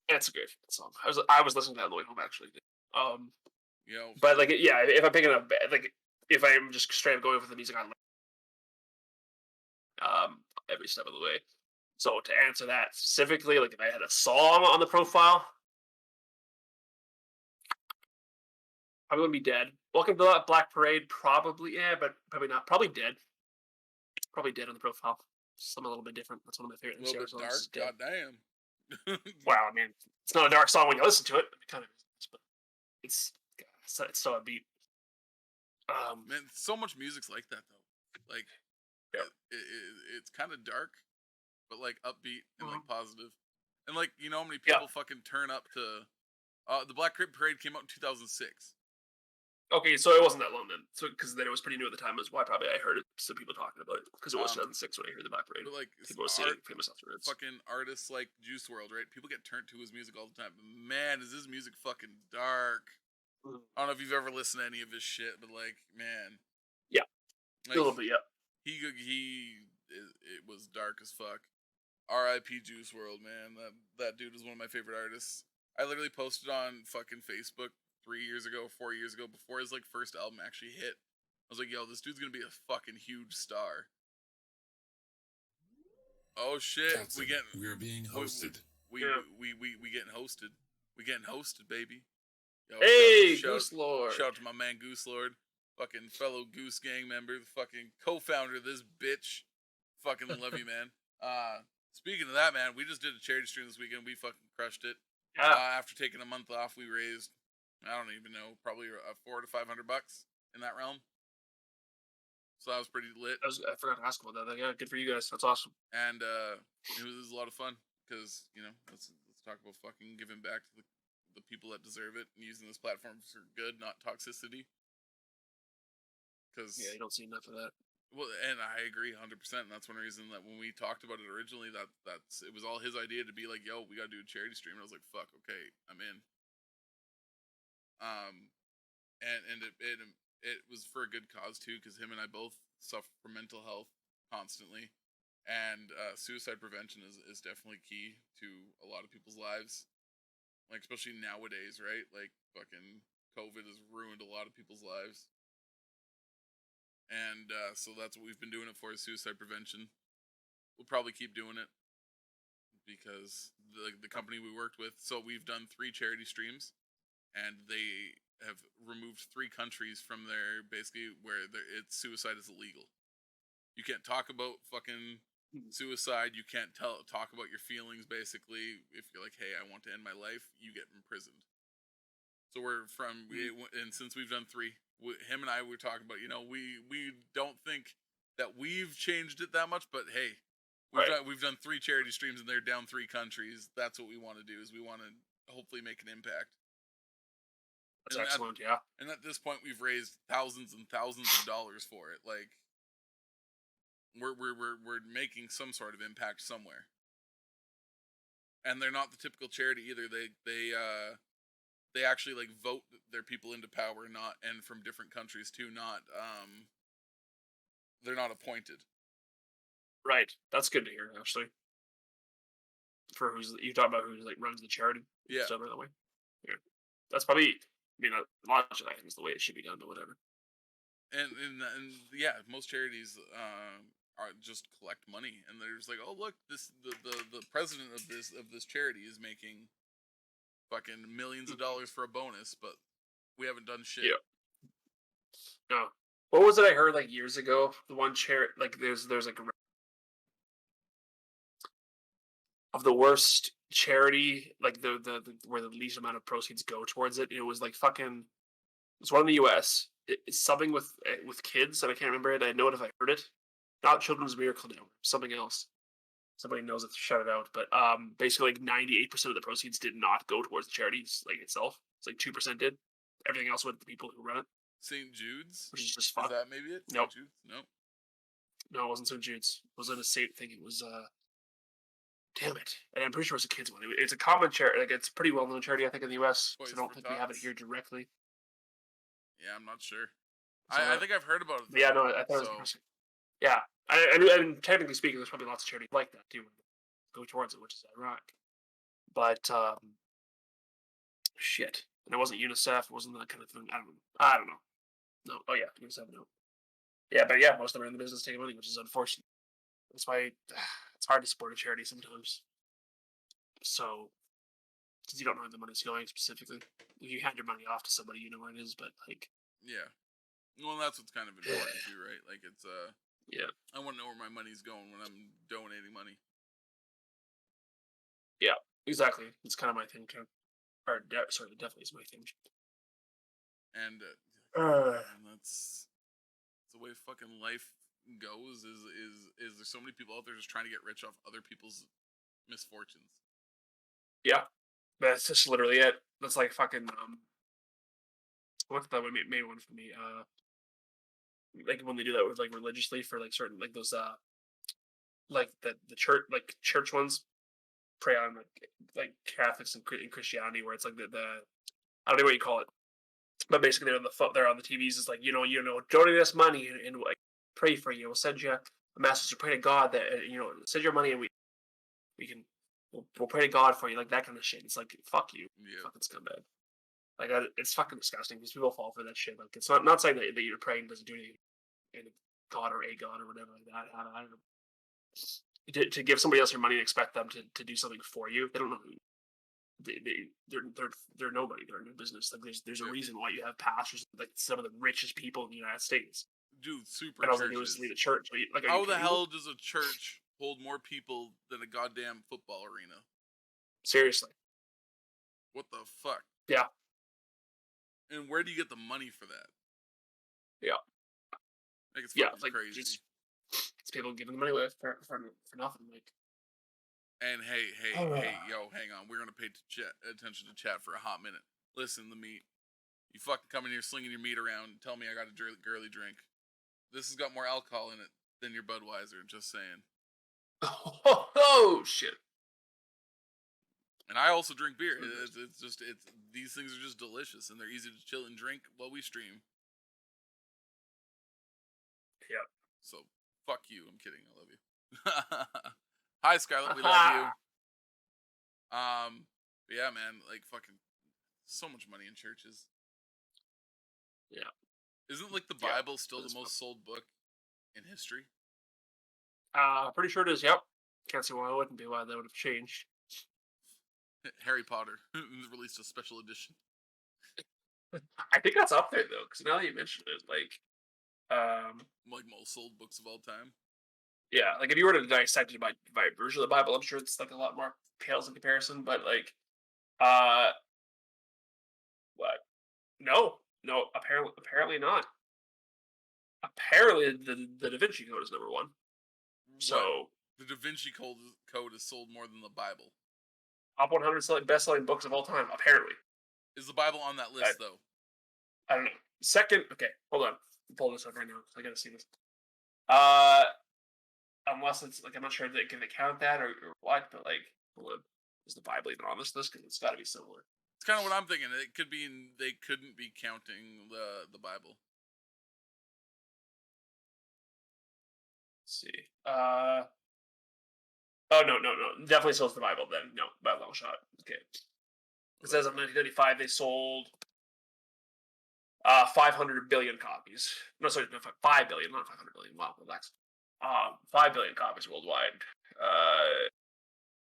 It's a great song. I was listening to that on the way home actually. Um, You know, but like yeah, if I'm picking up like if I'm just straight up going for the music on every step of the way. So to answer that specifically, like if I had a song on the profile, probably would be Dead. Welcome to the Black Parade, probably yeah, but probably not. Probably Dead. Probably Dead on the profile. Something a little bit different. That's one of my favorite a little bit songs. dark. Is Dead. Goddamn. Well, I mean, it's not a dark song when you listen to it. It kind of is, but it's it's so upbeat. Man, so much music's like that though. Like, Yeah. it's kind of dark, but like upbeat and like Mhm. positive. And like, you know how many people fucking turn up to the Black Parade came out in 2006. Okay, so it wasn't that long then. So because then it was pretty new at the time. Is why probably I heard it. Some people talking about it because it was 2006 when I heard the Black Parade. But like People were saying famous afterwards. fucking artists like Juice World, right? People get turned to his music all the time. But man, is his music fucking dark. Mhm. I don't know if you've ever listened to any of his shit, but like, man, Yeah, like, a little bit. Yeah. It was dark as fuck. R.I.P. Juice World, man. That dude is one of my favorite artists. I literally posted on fucking Facebook 4 years ago, before his like first album actually hit. I was like, yo, this dude's gonna be a fucking huge star. Oh shit, Captain, we're being hosted. We getting hosted. We getting hosted, baby. Yo, Hey, Goose Lord. Shout out to my man Goose Lord, fucking fellow Goose Gang member, the fucking co-founder of this bitch. Fucking love you, man. Speaking of that, man, we just did a charity stream this weekend. We fucking crushed it. Yeah. After taking a month off, we raised, I don't even know, probably $400 to $500 in that realm. So that was pretty lit. I forgot to ask about that. Yeah, good for you guys. That's awesome. And it was a lot of fun because, you know, let's talk about fucking giving back to the people that deserve it and using this platform for good, not toxicity. Because yeah, you don't see enough of that. Well, and I agree 100%. And that's one reason that when we talked about it originally, it was all his idea to be like, "Yo, we gotta do a charity stream." And I was like, "Fuck, okay, I'm in." And it was for a good cause too, because him and I both suffer from mental health constantly, and suicide prevention is definitely key to a lot of people's lives, like especially nowadays, right? Like fucking COVID has ruined a lot of people's lives. And so that's what we've been doing it for, is suicide prevention. We'll probably keep doing it because the company we worked with. So we've done 3 charity streams, and they have removed 3 countries from their basically where it's suicide is illegal. You can't talk about fucking suicide. You can't talk about your feelings. Basically, if you're like, "Hey, I want to end my life," you get imprisoned. So and since we've done 3. Him and I were talking about, you know, we don't think that we've changed it that much, but hey, we've done 3 charity streams and they're down 3 countries. That's what we want to do, is we want to hopefully make an impact. That's excellent, yeah. And at this point, we've raised thousands and thousands of dollars for it. Like, we're making some sort of impact somewhere. And they're not the typical charity either. They actually like vote their people into power, and from different countries too. They're not appointed. Right, that's good to hear actually. For you talk about who's like runs the charity, yeah, stuff that way. Yeah, that's probably. I mean, a lot of shit I think is the way it should be done, but whatever. And yeah, most charities are just collect money, and they're just like, oh look, the president of this charity is making fucking millions of dollars for a bonus, but we haven't done shit. Yeah. No. What was it I heard like years ago? The one charity, like there's like of the worst charity, like the where the least amount of proceeds go towards it. It was like fucking. It's one in the U.S. It's something with kids, and I can't remember it. I know it if I heard it. Not Children's Miracle Network, something else. Somebody knows it, shout it out. But basically, like 98% of the proceeds did not go towards the charities like itself. It's like 2% did. Everything else went to the people who run it. St. Jude's, which is just fun. Is that maybe it? Nope. St. Jude's? Nope. No, it wasn't St. Jude's. It wasn't a state thing. It was damn it. And I'm pretty sure it's a kids one. It's a common charity. Like it's a pretty well known charity, I think, in the US. So I don't think we have it here directly. Yeah, I'm not sure. I think I've heard about it. Yeah, no, I thought it was interesting. Yeah. And technically speaking, there's probably lots of charities like that too. Go towards it, which is ironic. But shit, and it wasn't UNICEF. It wasn't that kind of thing. I don't know. No. Oh yeah, UNICEF. No. Yeah, but yeah, most of them are in the business taking money, which is unfortunate. That's why it's hard to support a charity sometimes. So, because you don't know where the money's going specifically. If you hand your money off to somebody, you know where it is. But like, Yeah. Well, that's what's kind of important too, right? Like it's yeah, I want to know where my money's going when I'm donating money. yeah, exactly. It's kind of my thing too. Or sorry, definitely is my thing. And Uh, and that's the way fucking life goes. Is there's so many people out there just trying to get rich off other people's misfortunes. yeah, that's just literally it. That's like fucking what's that one made one for me? Like when they do that with like religiously for like certain like those like the church ones prey on like Catholics and Christianity where it's like the I don't know what you call it, but basically they're on the TVs. It's like donate us money and like pray for you. We'll send you a message to pray to God that send your money and we can we'll pray to God for you, like that kind of shit. It's like fuck you, Yeah. fucking scumbag. Like it's fucking disgusting because people fall for that shit. Like it's not saying that you're praying doesn't do anything, and God or a God or whatever like that. I don't know. To give somebody else your money and expect them to do something for you, they don't know. They're nobody. They're in their business. Like there's a reason why you have pastors, like some of the richest people in the United States. Dude, super And I was churches. like, it was lead a church. Like, how the hell does a church hold more people than a goddamn football arena? Seriously. What the fuck? Yeah. And where do you get the money for that? Yeah. Like it's fucking crazy. It's people giving the money away for nothing. Like. And hey, yo, hang on. We're gonna pay attention to chat for a hot minute. Listen, the meat. You fucking come in here slinging your meat around and tell me I got a girly drink. This has got more alcohol in it than your Budweiser. Just saying. Oh shit. And I also drink beer. It's these things are just delicious and they're easy to chill and drink while we stream. Yeah. So fuck you. I'm kidding. I love you. Hi Scarlett, we love you. Yeah, man, like fucking so much money in churches. Yeah. Isn't like the Bible still the most sold book in history? Pretty sure it is. Yep. Can't see why it wouldn't be. Why that would have changed. Harry Potter released a special edition. I think that's up there though, because now that you mentioned it, like most sold books of all time. Yeah, like if you were to dissect it by version of the Bible, I'm sure it's like a lot more pales in comparison. But like, what? No, apparently not. Apparently, the Da Vinci Code is number one. So the Da Vinci Code is sold more than the Bible. Top 100 best-selling books of all time. Apparently, is the Bible on that list though? I don't know. Second, okay, hold on. I'm pulling this up right now. I gotta see this. Unless it's like I'm not sure if they can count that or what, but like, hold on. Is the Bible even on this list? Because it's got to be similar. It's kind of what I'm thinking. It could be they couldn't be counting the Bible. Let's see. Oh no, definitely sold the Bible then. No, by a long shot. Okay. It says in 1995 they sold 500 billion copies. No, sorry, no, 5 billion, not 500 billion. Wow, relax. 5 billion copies worldwide,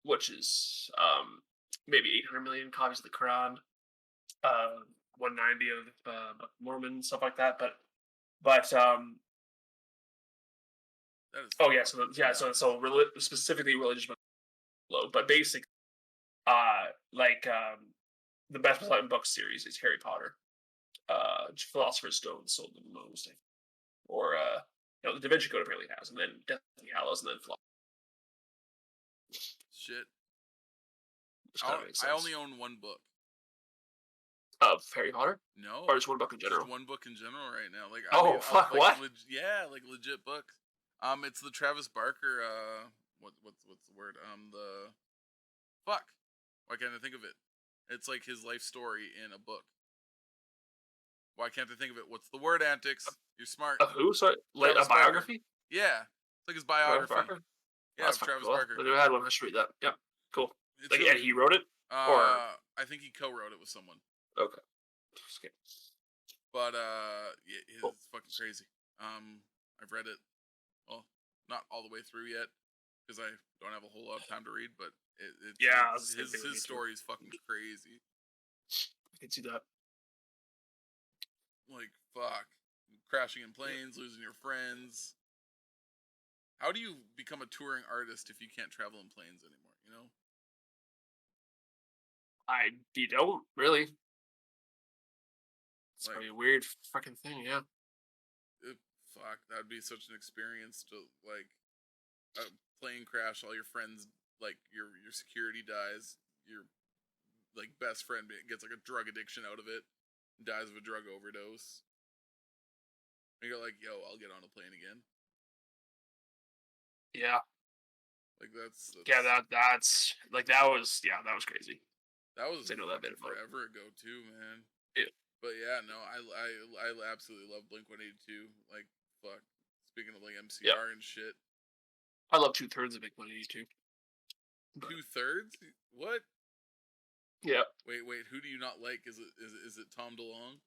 which is maybe 800 million copies of the Quran, 190 of Mormon, stuff like that. But oh yeah, so specifically religious, low, but basic, the best selling book series is Harry Potter. Philosopher's Stone sold the most, or the Da Vinci Code apparently has, and then Deathly Hallows, and then Philosopher's. Shit. I only own one book. Of Harry Potter? No. Or just one book in general? Just one book in general right now. Like fuck, what? Like legit books. It's the Travis Barker. What's the word? The fuck. Why can't I think of it? It's like his life story in a book. Why can't I think of it? What's the word, Antics? You're smart. Of who? Sorry, like a biography? Yeah, it's like his biography. Barker? Yeah, Travis cool. Barker. I never had one. I should read that. Yeah, cool. It's Like, really, and he wrote it? Or I think he co-wrote it with someone. okay. But yeah, Cool. it's fucking crazy. I've read it, well, not all the way through yet because I don't have a whole lot of time to read. But his story is fucking crazy. I can see that. Like fuck, crashing in planes, losing your friends. How do you become a touring artist if you can't travel in planes anymore? You know? You don't really. It's Like, a weird fucking thing, yeah. fuck, that'd be such an experience to like a plane crash. All your friends, like your security dies. Your like best friend gets like a drug addiction out of it, dies of a drug overdose. And you're like, yo, I'll get on a plane again. Yeah. Like that's Yeah, that's like that was crazy. That was I know that bit about it. forever ago too, man. Yeah. But yeah, no, I absolutely love Blink-182. Like fuck. Speaking of like MCR and shit. I love 2/3 of Blink-182. 2/3? What? Yeah. Wait. Who do you not like? Is it Tom DeLonge?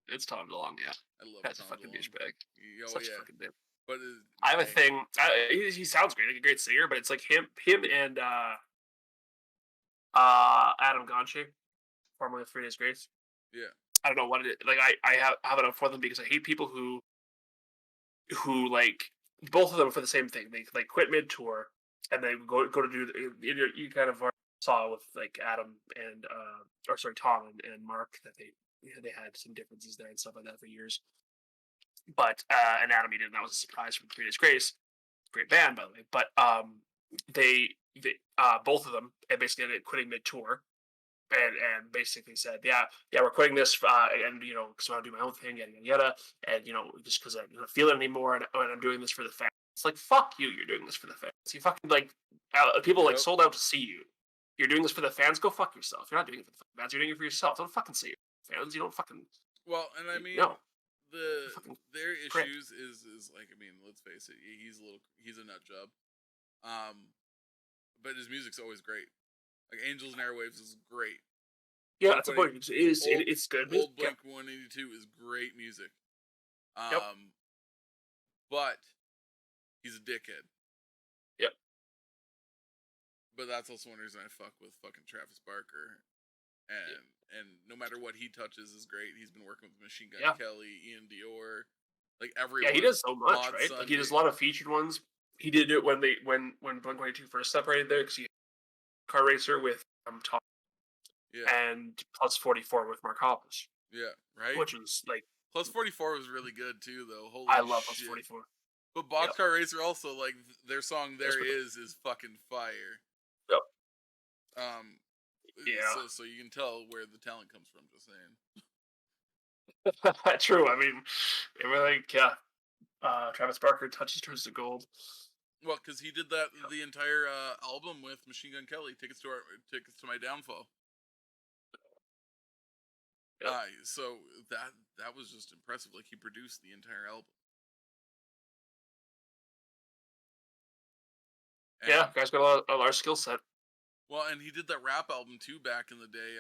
It's Tom DeLonge, yeah. I love That's Tom a fucking DeLonge. douchebag. Oh Such yeah. a fucking dick. But I have a thing. He sounds great, like a great singer, but it's like him and Adam Gonche, formerly of 3 Days Grace. Yeah. I don't know what it is. Like I have it up for them because I hate people who like both of them for the same thing. They like quit mid tour and they go to do. You kind of saw with like Adam and Tom and Mark that they had some differences there and stuff like that for years. But and Adam he didn't. That was a surprise from 3 Days Grace. Great band, by the way. But they both of them basically ended up quitting mid tour. And basically said, yeah, we're quitting this, and because I want to do my own thing, yada yada, and just because I don't feel it anymore, and I'm doing this for the fans. It's like fuck you, you're doing this for the fans. You fucking like people like sold out to see you. You're doing this for the fans. Go fuck yourself. You're not doing it for the fans. You're doing it for yourself. Don't fucking say you're fans. You don't fucking. Well, and I mean, no. Their issues is like, I mean, let's face it, he's a nut job. But his music's always great. Like Angels and Airwaves is great. Yeah, that's a point. It's good. Old Blink-182 is great music. But he's a dickhead. Yep. But that's also one reason I fuck with fucking Travis Barker. And no matter what he touches is great. He's been working with Machine Gun Kelly, Ian Dior, like everyone. Yeah, he does so much, right? Like he does a lot of featured ones. He did it when Blink-182 first separated there because he had Car Racer with Tom. Yeah. And Plus 44 with Mark Hoppus. Yeah, right. Which was like Plus 44 was really good too, though. Holy I love shit. Plus 44. But Boxcar Racer also, like their song "There Is" is fucking fire. Yep. Yeah. So you can tell where the talent comes from. Just saying. True. I mean, it really, Travis Barker turns to gold. Well, because he did that the entire album with Machine Gun Kelly. Tickets to My Downfall. Yep. So that was just impressive. Like he produced the entire album. And, yeah, guy's got a large skill set. Well, and he did that rap album too back in the day.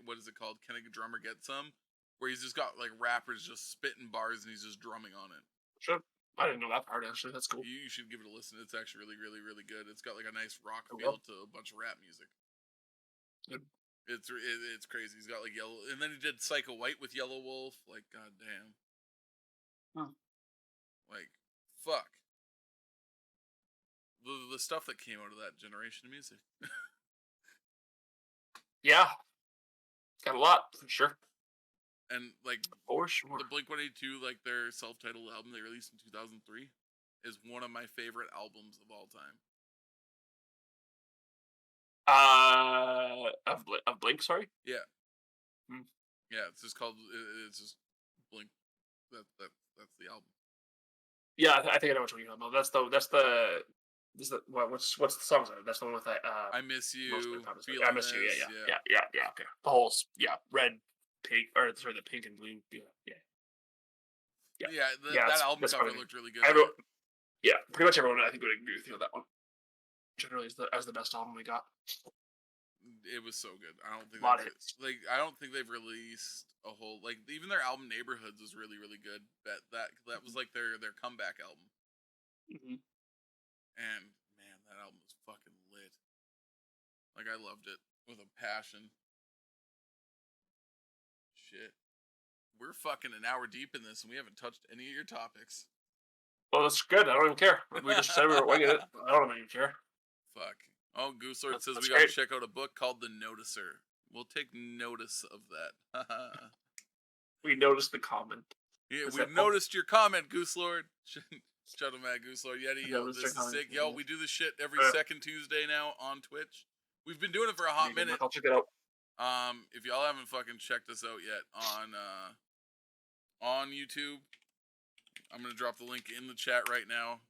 What is it called? Can a Drummer Get Some? Where he's just got like rappers just spitting bars and he's just drumming on it. Sure. I didn't know that part actually. That's cool. You should give it a listen. It's actually really, really, really good. It's got like a nice rock feel to a bunch of rap music. Good. It's crazy. He's got like Yellow, and then he did Psycho White with Yellow Wolf. Like goddamn. Huh. Like fuck. The stuff that came out of that generation of music. Yeah. Got a lot for sure. And like for sure, the Blink-182, like their self-titled album they released in 2003, is one of my favorite albums of all time. Of Blink, sorry. Yeah. Yeah, it's just called. It's just Blink. That's the album. Yeah, I think I know what you're talking about. That's the. What's the song? That's the one with that. I Miss You. I Miss You. Yeah. Okay. The whole red, pink, or sorry, the pink and blue. Yeah. That album cover looked really good. Yeah, pretty much everyone I think would agree with you on that one. Generally, as the best album we got. it was so good. I don't think A lot of hits. I don't think they've released a whole even their album Neighborhoods was really really good. That was like their comeback album. Mm-hmm. And man, that album was fucking lit. Like I loved it with a passion. Shit. We're fucking an hour deep in this and we haven't touched any of your topics. Well, that's good. I don't even care. We just said we were winging it. I don't even care. Fuck. Oh, Goose Lord says That's we gotta great. check out a book called The Noticer. We'll take notice of that. We noticed the comment. Yeah, Is we've that noticed your comment, Goose Lord. Shut him at Goose Lord. Yeti, I yo, noticed this your is sick. comment, Yo, yeah. we do this shit every second Tuesday now on Twitch. We've been doing it for a hot minute. I'll check it out. If y'all haven't fucking checked us out yet on YouTube, I'm gonna drop the link in the chat right now.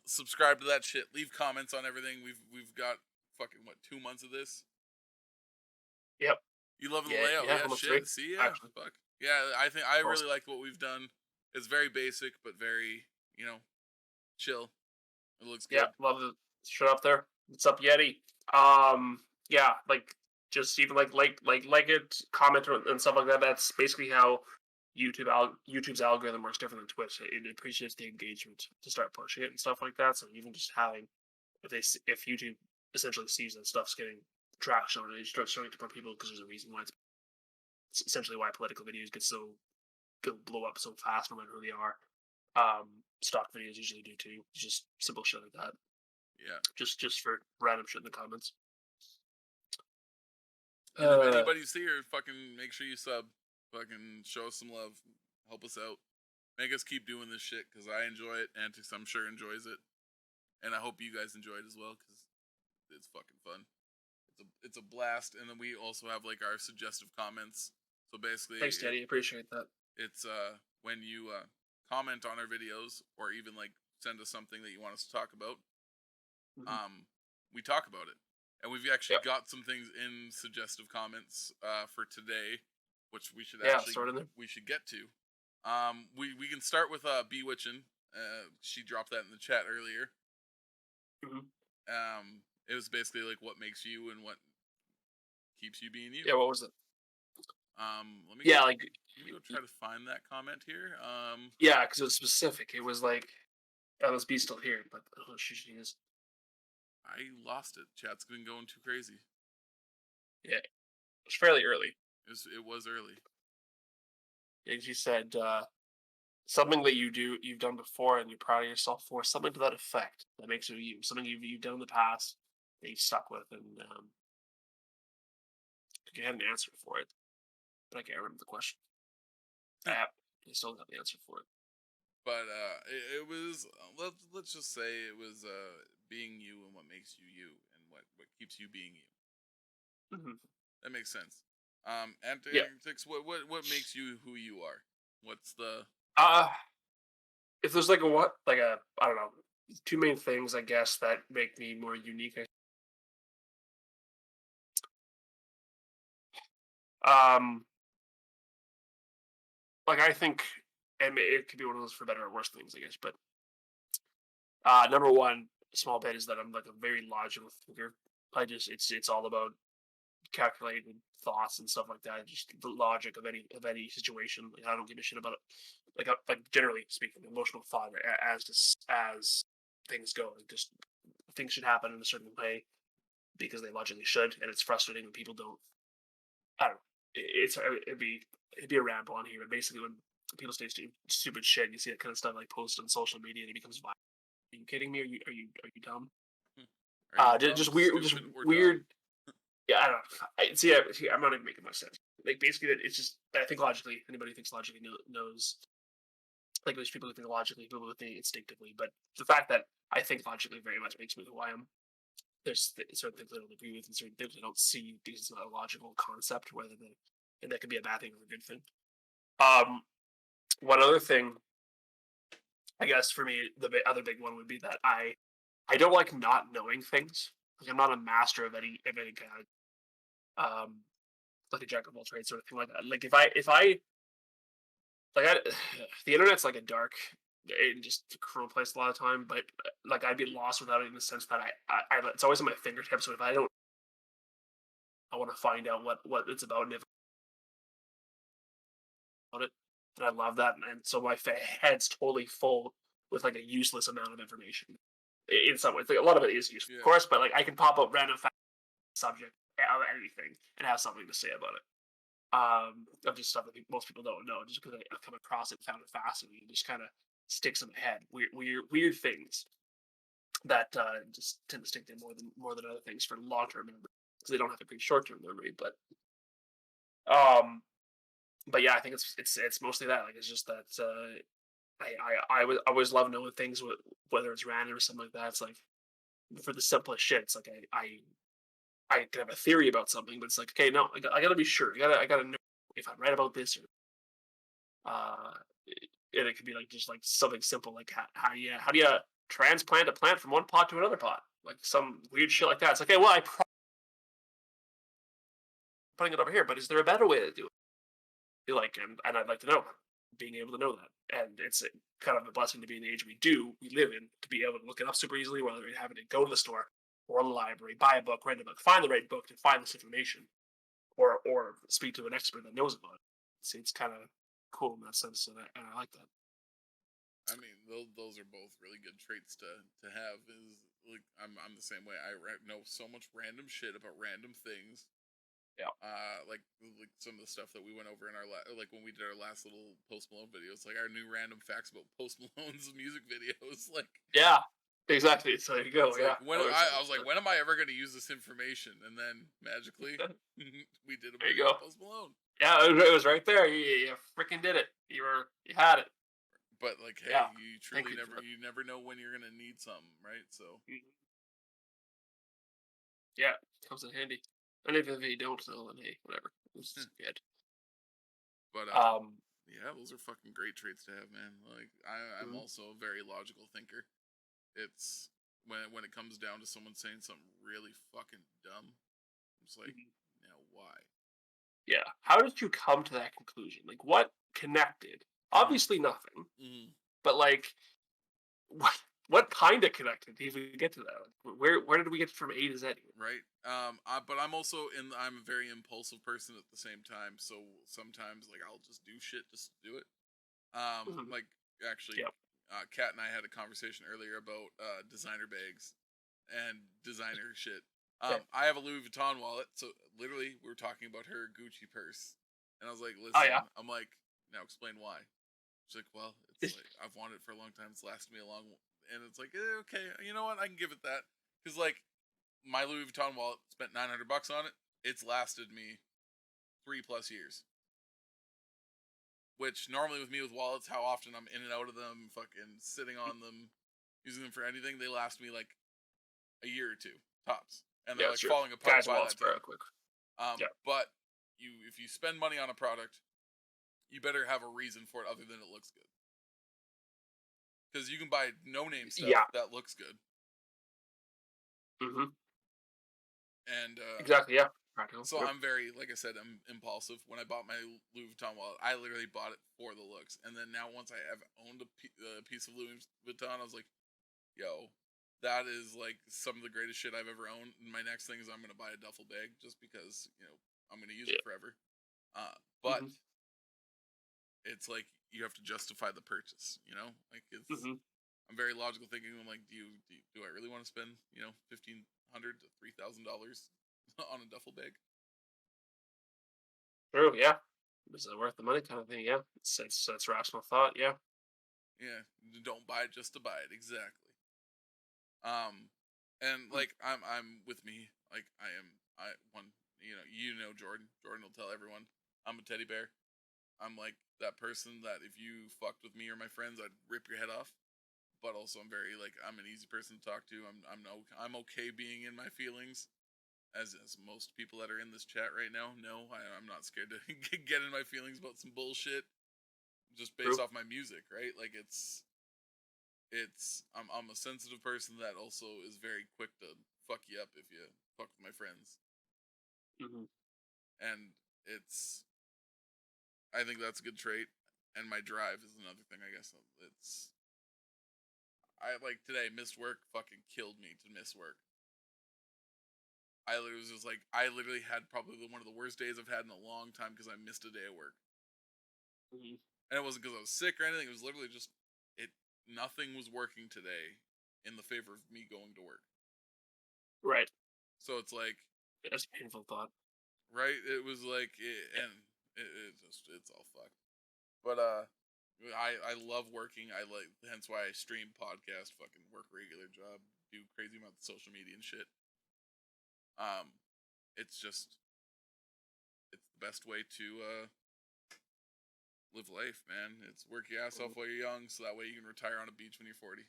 Subscribe to that shit. Leave comments on everything. We've got fucking 2 months of this. Yep. You love the Yeah, layout, yeah, yeah? almost Shit. 3, See, yeah. actually. Fuck. Yeah, I think I Awesome. really like what we've done. It's very basic, but very chill. It looks good. Yeah, love the shit up there. What's up, Yeti? Yeah, like just even like it, comment and stuff like that. That's basically how YouTube's algorithm works different than Twitch. It appreciates the engagement to start pushing it and stuff like that. So even just having if YouTube essentially sees that stuff's getting traction on it, it starts showing it to more people because there's a reason why it's essentially why political videos blow up so fast no matter who they are. Stock videos usually do too. Just simple shit like that. Yeah. Just for random shit in the comments. And if anybody's here, fucking make sure you sub. Fucking show us some love. Help us out. Make us keep doing this shit because I enjoy it. Antics, I'm sure, enjoys it. And I hope you guys enjoy it as well because it's fucking fun. It's a blast. And then we also have like our suggestive comments. So basically, Thanks, Daddy. Appreciate that. It's when you comment on our videos or even like send us something that you want us to talk about. We talk about it, and we've actually got some things in suggestive comments for today, which we should we should get to. We can start with Bewitching. She dropped that in the chat earlier. It was basically like what makes you and what keeps you being you. Yeah, what was it? Let me go try to find that comment here. Yeah, because it was specific. It was like, let's be still here, but oh, she is. I lost it. Chat's been going too crazy. Yeah, it was fairly early. It was early. And she said something that you've done before, and you're proud of yourself for, something to that effect that makes you you, something you've done in the past that you've stuck with, and you had an answer for it, but I can't remember the question. I still got the answer for it. But it was let's just say it was being you and what makes you you and what keeps you being you. That makes sense. Antics, what makes you who you are? What's the if there's like I don't know, two main things I guess that make me more unique. Like I think, and it could be one of those for better or worse things, I guess. But number one, small bit is that I'm like a very logical thinker. It's all about calculated thoughts and stuff like that. Just the logic of any situation. Like I don't give a shit about it. Like generally speaking, emotional thought as things go. Like just things should happen in a certain way because they logically should, and it's frustrating when people don't. I don't know. It'd be a ramble on here, but basically when people say stupid shit, you see that kind of stuff like posted on social media, and it becomes viral. Are you kidding me? Are you dumb? Just weird. Yeah, I don't know. See, I'm not even making much sense. Like basically, it's just I think logically, anybody who thinks logically knows. Like there's people who think logically, people who think instinctively, but the fact that I think logically very much makes me who I am. There's certain things I don't agree with, and certain things I don't see because it's not a logical concept. And that could be a bad thing or a good thing. One other thing, I guess for me, the other big one would be that I don't like not knowing things. Like I'm not a master of any kind. Like a jack of all trades sort of thing like that. Like if I the internet's like a dark and just a cruel place a lot of time, but like I'd be lost without it in the sense that I it's always at my fingertips. So if I don't I want to find out what it's about and if about it. And I love that, and so my head's totally full with like a useless amount of information. In some ways, like, a lot of it is useful, of Yeah. course, but like I can pop up random subject of anything and have something to say about it. Of just stuff that most people don't know, just because I've come across it, found it fascinating, and just kind of sticks in my head. Weird things that just tend to stick there more than other things for long term memory because they don't have a great short term memory. Um, but yeah, I think it's mostly that. Like it's just that I always love knowing things whether it's random or something like that. It's like for the simplest shit. It's like I can have a theory about something, but it's like okay, no, I gotta be sure. I gotta know if I'm right about this or uh, and it could be like just like something simple like how do you transplant a plant from one pot to another pot, like some weird shit like that. It's like okay, well putting it over here, but is there a better way to do it? Feel like, and I'd like to know, being able to know that, and it's kind of a blessing to be in the age we live in, to be able to look it up super easily, whether you're having to go to the store or the library, buy a book, rent a book, find the right book to find this information, or speak to an expert that knows about it. It's kind of cool in that sense, and I like that. I mean, those are both really good traits to have. Is like I'm the same way. I know so much random shit about random things. Yeah. Like some of the stuff that we went over in our like when we did our last little Post Malone videos, like our new random facts about Post Malone's music videos. Like Yeah, exactly. So there you go. it's Yeah. like when I was like, when am I ever going to use this information? And then magically, we did a There you video go. on Post Malone. Yeah, it was right there. You freaking did it. You had it. But like, hey, Yeah. you Thank truly you for you never know when you're going to need something, right? So that. Yeah, comes in handy. And if you don't, so then hey, whatever. It's good. but Um, yeah, those are fucking great traits to have, man. Like I'm mhm, also a very logical thinker. It's when it comes down to someone saying something really fucking dumb, I'm just like, mhm. now why? Yeah. How did you come to that conclusion? Like, what connected? Mm, Obviously, nothing. mm, But like, what kind of connected to even get to that? Like, where did we get from A to Z? right. But I'm also I'm a very impulsive person at the same time. So sometimes like I'll just do shit just to do it. Mhm. Like actually, Yeah. Kat and I had a conversation earlier about designer bags and designer shit. Okay. I have a Louis Vuitton wallet, so literally we were talking about her Gucci purse, and I was like, Oh "Listen," yeah. I'm like, "Now explain why." She's like, "Well, it's like I've wanted it for a long time. It's lasted me a long," and it's like, okay, you know what? I can give it that because like my Louis Vuitton wallet spent $900 on it. It's lasted me 3+ years. Which normally with me with wallets, how often I'm in and out of them, fucking sitting on them, using them for anything, they last me like a year or two tops, and they're Yeah, like it's true. falling apart Guys, by wallets that time. real quick. Yeah. But if you spend money on a product, you better have a reason for it other than it looks good. Because you can buy no name stuff Yeah. that looks good, Hmm. and Exactly. Yeah. Practical. so Yep. I'm very, like I said, I'm impulsive. When I bought my Louis Vuitton wallet, I literally bought it for the looks, and then now once I have owned a piece of Louis Vuitton, I was like, yo, that is like some of the greatest shit I've ever owned. And my next thing is I'm gonna buy a duffel bag just because I'm gonna use Yeah. it forever. But Hmm. it's like you have to justify the purchase. Like it's Hmm. I'm very logical thinking. I'm like, do I really want to spend $1,500 to $3,000 on a duffel bag? True. Yeah. Is it worth the money? Kind of thing. Yeah. It's rational thought. Yeah. Yeah, don't buy it just to buy it. Exactly. And Mm. like I'm with me. Like I one Jordan. Jordan will tell everyone I'm a teddy bear. I'm like that person that if you fucked with me or my friends, I'd rip your head off. But also I'm very like I'm an easy person to talk to. I'm okay being in my feelings. As most people that are in this chat right now know, I'm not scared to get in my feelings about some bullshit just based True. off my music, right? Like I'm a sensitive person that also is very quick to fuck you up if you fuck with my friends. Hmm. And it's I think that's a good trait. And my drive is another thing, I guess. I like today missed work fucking killed me to miss work. I literally had probably one of the worst days I've had in a long time because I missed a day of work. Mhm. And it wasn't because I was sick or anything. It was literally just nothing was working today in the favor of me going to work. Right. So it's like, That's a painful thought. right? It was like, it's all fucked. But I love working. Hence why I stream, podcast, fucking work regular job, do crazy amounts of social media and shit. It's the best way to live life, man. It's work your ass off while you're young, so that way you can retire on a beach when you're 40.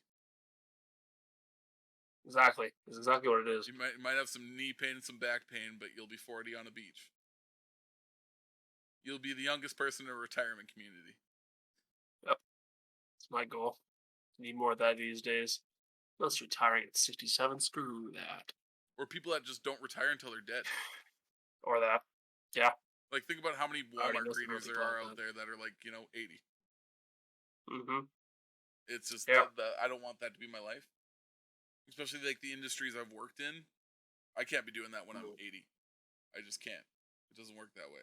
Exactly. That's exactly what it is. You might have some knee pain and some back pain, but you'll be 40 on a beach. You'll be the youngest person in a retirement community. Yep. It's my goal. Need more of that these days. Unless retiring at 67, screw that. Or people that just don't retire until they're dead. Or that. Yeah. Like, think about how many already Walmart listened to greeters the there are podcast. out there that are like, 80. Mm-hmm. It's just Yeah. I don't want that to be my life. Especially like the industries I've worked in. I can't be doing that when I'm 80. I just can't. It doesn't work that way.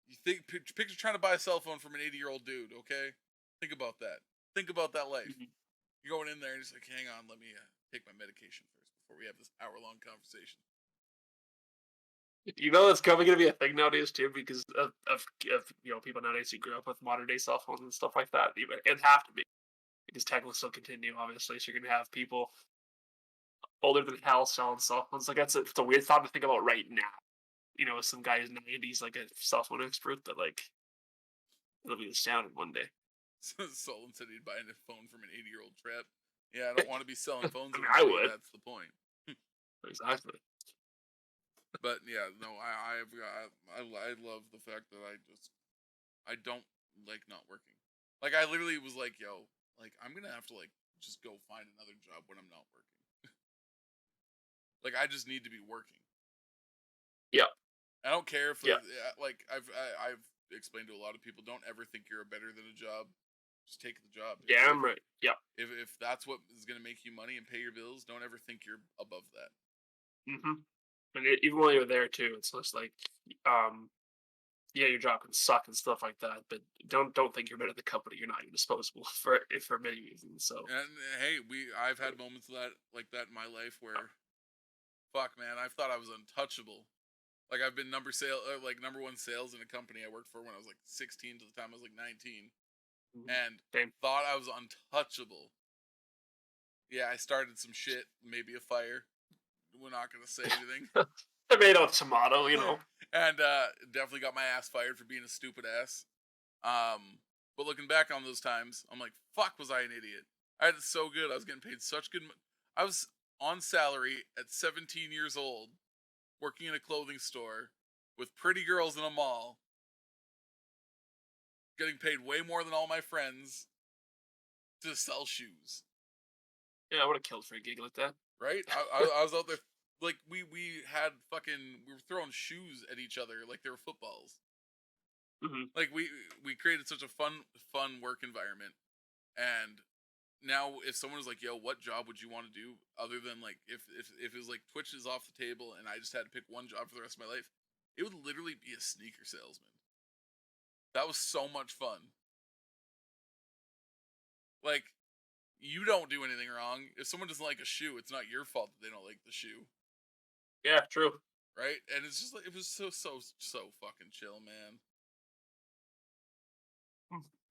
You picture trying to buy a cell phone from an 80-year-old dude, okay? Think about that. Think about that life. Mhm. You're going in there and just like, hang on, let me take my medication first before we have this hour-long conversation. You know that's probably gonna be a thing nowadays too, because of people nowadays who grew up with modern day cell phones and stuff like that. It'd have to be because tech will still continue, obviously. So you're gonna have people older than hell selling cell phones. Like it's a weird thought to think about right now. Some guy in the 90s like a cell phone expert, but like it'll be astounding one day. Solon said he'd buy a phone from an 80-year-old trap. Yeah, I don't want to be selling phones. I mean, every I day, would. That's the point. Exactly. But yeah, no, I love the fact that I don't like not working. Like I literally was like, yo, like I'm gonna have to like just go find another job when I'm not working. Like I just need to be working. Yeah. I don't care if Yeah. like I've explained to a lot of people, don't ever think you're better than a job. Just take the job. Damn right. Yeah. If that's what is gonna make you money and pay your bills, don't ever think you're above that. Mm-hmm. And even while you're there too, it's just like, yeah, your job can suck and stuff like that, but don't think you're better than the company. You're not even disposable for many reasons. So And hey, I've had moments like that in my life where, fuck man, I've thought I was untouchable. Like I've been number one sales in a company I worked for when I was like 16 to the time I was like 19, and Same. thought I was untouchable. Yeah, I started some shit, maybe a fire. We're not gonna say anything. Tomato, tomato. And definitely got my ass fired for being a stupid ass. But looking back on those times, I'm like, fuck, was I an idiot? I had it so good. I was getting paid such good. I was on salary at 17 years old, working in a clothing store with pretty girls in a mall, getting paid way more than all my friends to sell shoes. Yeah, I would have killed for a gig like that. Right? I was out there like we were throwing shoes at each other like they were footballs. Mm-hmm. Like we created such a fun work environment. And now if someone was like, yo, what job would you want to do other than like if it was like Twitch is off the table and I just had to pick one job for the rest of my life, it would literally be a sneaker salesman. That was so much fun. Like, you don't do anything wrong. If someone doesn't like a shoe, it's not your fault that they don't like the shoe. Yeah, true. Right? And it's just like, it was so fucking chill, man.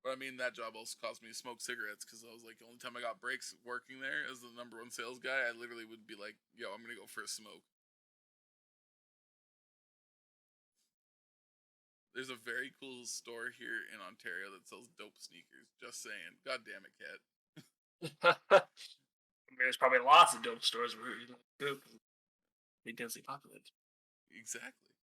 But I mean, that job also caused me to smoke cigarettes because I was like, the only time I got breaks working there as the number one sales guy, I literally would be like, yo, I'm going to go for a smoke. There's a very cool store here in Ontario that sells dope sneakers. Just saying. God damn it, Cat. There's probably lots of dope stores where be densely populated. Exactly.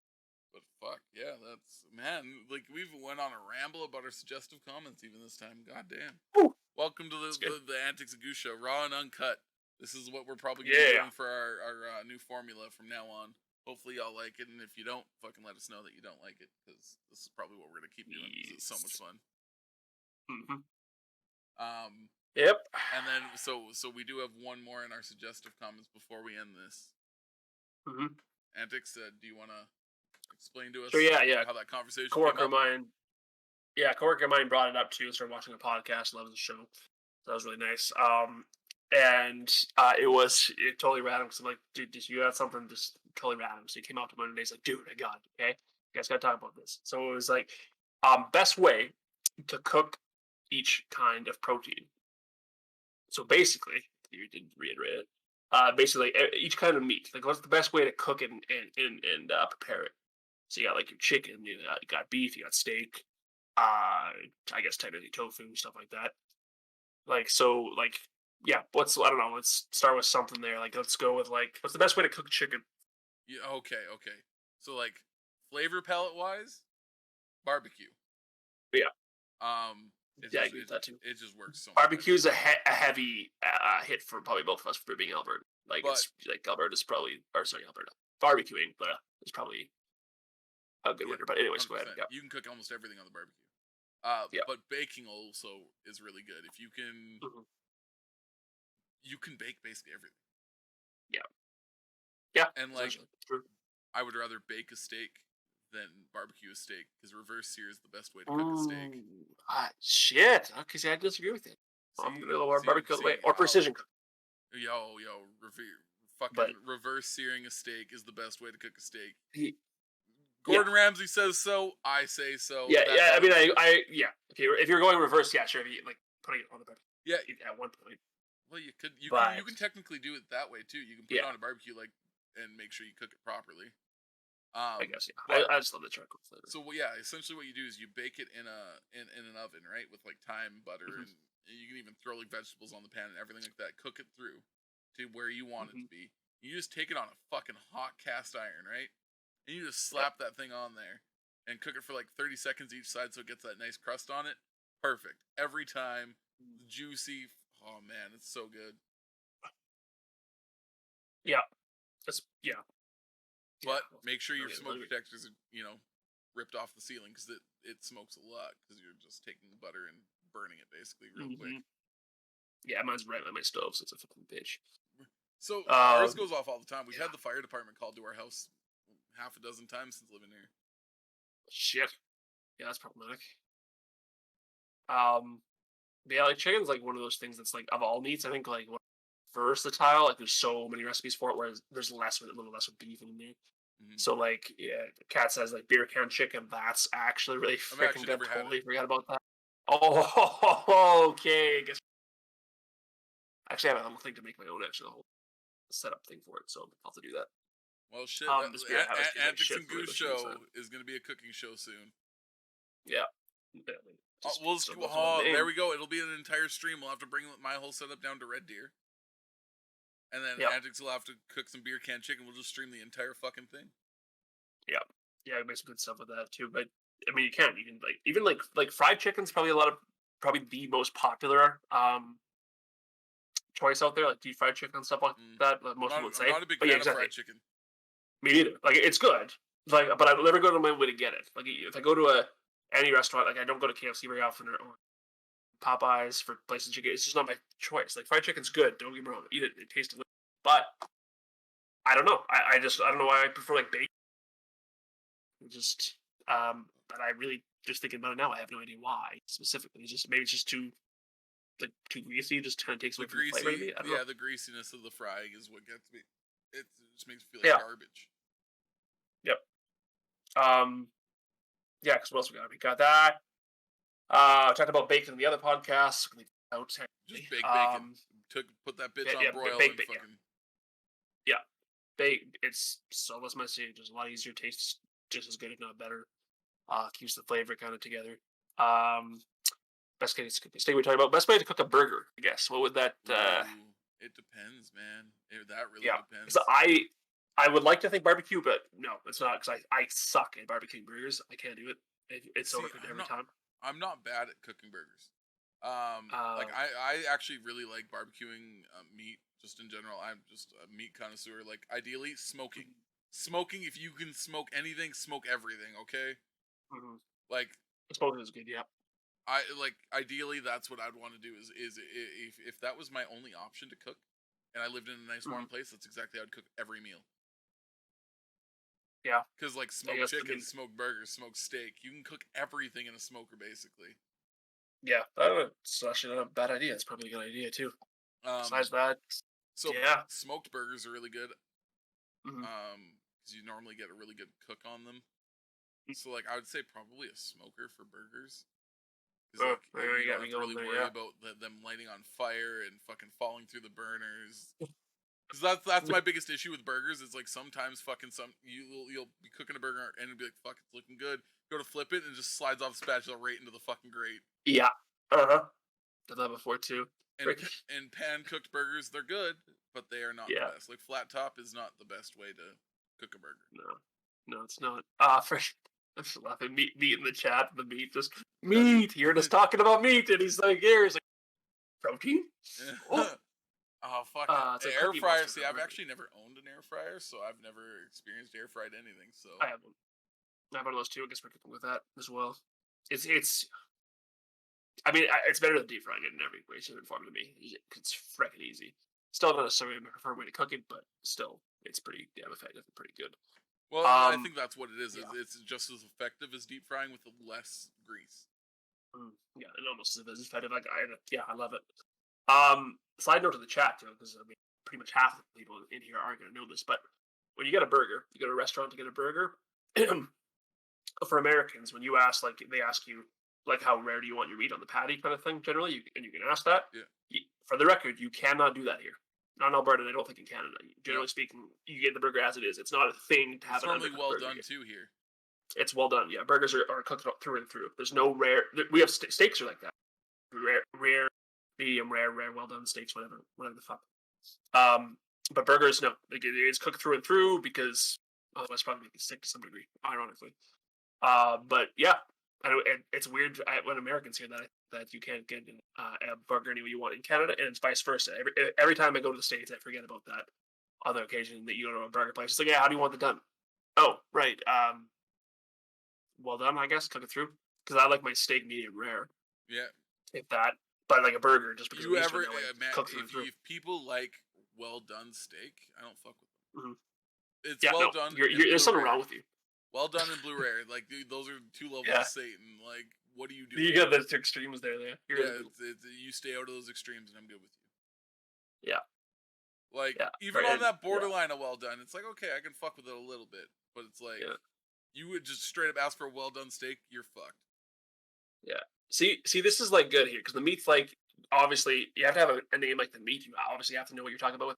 But fuck, yeah, that's, man, like, we've went on a ramble about our suggestive comments even this time. God damn. Woo. Welcome to the Antics and Goose show, raw and uncut. This is what we're probably going to be doing for our new formula from now on. Hopefully y'all like it, and if you don't, fucking let us know that you don't like it, because this is probably what we're going to keep doing, because it's so much fun. Mm-hmm. Yep. And then, so we do have one more in our suggestive comments before we end this. Mm-hmm. Antics, do you want to explain to us So yeah. how that conversation came Coworker up? of mine. Yeah, coworker of mine brought it up too. Started watching a podcast. Loves the show. So that was really nice. And it totally random because I'm like, dude, did you have something just totally random? So he came out to me one day. He's like, dude, I got it. Okay, you guys got to talk about this. So it was like, best way to cook each kind of protein. So basically, you didn't reiterate it. Basically, each kind of meat. Like, what's the best way to cook it and prepare it? So you got like your chicken, you got beef, you got steak. I guess technically tofu, stuff like that. Like so, like yeah. I don't know. Let's start with something there. Like let's go with like what's the best way to cook chicken? Yeah, okay. So like flavor palette wise, barbecue. Yeah. It Yeah, I just, agree with that too. it just works so much Barbecue better. is a heavy hit for probably both of us for being Alberta. Like But- it's like Alberta's probably Alberta barbecuing, but is probably a good winner. But anyways, go ahead. 100%. Yeah. You can cook almost everything on the barbecue. Yeah. But baking also is really good. If you can, Mhm. you can bake basically everything. Yeah. And like, essentially. True. I would rather bake a steak than barbecue a steak because reverse sear is the best way to cook a steak. Shit. Okay, see, I disagree with it. I'm gonna go more barbecue way or precision cook. Yo, fucking But- reverse searing a steak is the best way to cook a steak. He- Gordon Ramsay says so. I say so. Yeah, That's yeah. how I mean, it is. yeah. Okay, if you're going reverse, yeah, sure. If you like putting it on the barbecue, Yeah. at one point. Well, you can But- technically do it that way too. You can put it Yeah. on a barbecue and make sure you cook it properly. I guess yeah. but- I just love the charcoal flavor. So yeah, essentially what you do is you bake it in an oven, right, with like thyme, butter, Mhm. and you can even throw like vegetables on the pan and everything like that. Cook it through to where you want it to be. You just take it on a fucking hot cast iron, right? And you just slap that thing on there and cook it for like 30 seconds each side so it gets that nice crust on it. Perfect. Every time. Juicy. Oh man, it's so good. That's yeah. But Yeah. make sure your Okay, smoke let me- protectors are, ripped off the ceiling because it smokes a lot because you're just taking the butter and burning it basically real quick. Mhm. Yeah, mine's right by my stove, so it's a fucking bitch. So ours Um, goes off all the time. We've yeah. had the fire department called to our house half a dozen times since living here. Shit. Yeah, that's problematic. Yeah, like chicken's like one of those things that's like of all meats, I think like versatile. Like there's so many recipes for it, whereas there's a little less with beef in there. Mhm. So like yeah, Kat says like beer can chicken. That's actually really I've freaking actually good. never had Totally it. forgot about that. Oh, okay. I guess actually I have a thing to make my own actually the whole setup thing for it, so I'll have to do that. Well, shit. This beer house tastes like Antics shit and for me, Goose but it's show not. is going to be a cooking show soon. Yeah. There we go. It'll be an entire stream. We'll have to bring my whole setup down to Red Deer. And then Yep. Antics will have to cook some beer can chicken. We'll just stream the entire fucking thing. Yeah, I make some good stuff with that too. But I mean, you can like even like fried chicken's probably the most popular choice out there, like deep fried chicken and stuff like that. Like most people would say. I'm not a big But fan yeah, of exactly. fried chicken. Me neither. Like it's good. Like, but I would never go to my way to get it. Like if I go to any restaurant, like I don't go to KFC very often or Popeyes for places chicken. It's just not my choice. Like fried chicken's good. Don't get me wrong. Eat it. It tastes delicious. But I don't know. I don't know why I prefer like bacon. Just but I really just thinking about it now. I have no idea why specifically. Maybe it's just too greasy. Just kind of takes away The from the flavor. greasy, I don't know. the greasiness of the frying is what gets me. It just makes me feel like garbage. Yeah, because what else we got? We got that. Talked about bacon in the other podcast. Just baked bacon. Put that bitch on broil and bacon, fucking. It's so less messy. Just a lot easier. Tastes just as good, if not better. Keeps the flavor kind of together. Best case steak we're talking about. Best way to cook a burger, I guess. What would that? Ooh, it depends, man. That really depends. So I would like to think barbecue, but no, it's not because I suck at barbecuing burgers. I can't do it. It's overcooked every time. I'm not bad at cooking burgers. Like I actually really like barbecuing meat just in general. I'm just a meat connoisseur. Like ideally smoking. Smoking, if you can smoke anything, smoke everything, okay? Mm-hmm. Like smoking is good, yeah. Ideally that's what I'd want to do is if that was my only option to cook and I lived in a nice warm place, that's exactly how I'd cook every meal. Yeah. Because like smoked guess, I chicken, mean- smoked burgers, smoked steak, you can cook everything in a smoker basically. Yeah, it's actually not a bad idea. It's probably a good idea too. Besides that, So yeah. smoked burgers are really good. Mhm. Because you normally get a really good cook on them. So like I would say probably a smoker for burgers. Because like there you you don't got me have to really going there, worry yeah. about them lighting on fire and fucking falling through the burners. Because that's my biggest issue with burgers. It's like sometimes fucking you'll be cooking a burger and it'll be like, fuck, it's looking good. Go to flip it and it just slides off the spatula right into the fucking grate. Yeah. Done that before too. And pan cooked burgers, they're good, but they are not the best. Like flat top is not the best way to cook a burger. No, it's not. I'm just laughing. Meat in the chat. The meat, just meat. You're just talking about meat, and he's like, "Here, he's like protein." Oh fuck! It's a Air Cookie fryer. Monster See, I've burger. actually never owned an air fryer, so I've never experienced air fried anything. So I have one. I have one of those too. I guess we're cooking with that as well. It's. I mean, it's better than deep frying it in every way, shape, and form to me. It's freaking easy. Still not necessarily my preferred way to cook it, but still, it's pretty damn effective and pretty good. Well, I think that's what it is. Yeah. It's just as effective as deep frying with less grease. Yeah, and almost as effective. I love it. Side note to the chat too, because I mean, pretty much half the people in here aren't going to know this, but when you get a burger, you go to a restaurant to get a burger. For Americans, when you ask, like, they ask you, like, how rare do you want your meat on the patty, kind of thing. Generally, you can ask that. Yeah. For the record, you cannot do that here. Not in Alberta, and I don't think in Canada. Generally speaking, you get the burger as it is. It's not a thing to have. It's normally well done too here. It's well done. Yeah, burgers are cooked through and through. There's no rare. We have steaks are like that. Rare, medium rare, well done steaks, whatever the fuck. But burgers, no, like, it is cooked through and through because otherwise probably make you sick to some degree, ironically. But yeah, it's weird when Americans hear that you can't get a burger any way you want in Canada, and it's vice versa. Every time I go to the States, I forget about that. On the occasion that you go to a burger place, it's like, yeah, how do you want it done? Oh, right. Well done, I guess. Cook it through because I like my steak medium rare. Yeah. If that, but like a burger, just because you ever, man, cook through. if people like well done steak, I don't fuck with them. Mm-hmm. It's well done. There's something wrong with you. Well done and blue rare, like dude, those are two levels of Satan. Like, what do you do? You got the extremes there. You stay out of those extremes, and I'm good with you. Yeah. Like, even on that borderline of well done, it's like, okay, I can fuck with it a little bit, but it's like, you would just straight up ask for a well done steak, you're fucked. Yeah. See, this is like good here because the meat's like, obviously you have to have a name like the meat. You obviously have to know what you're talking about.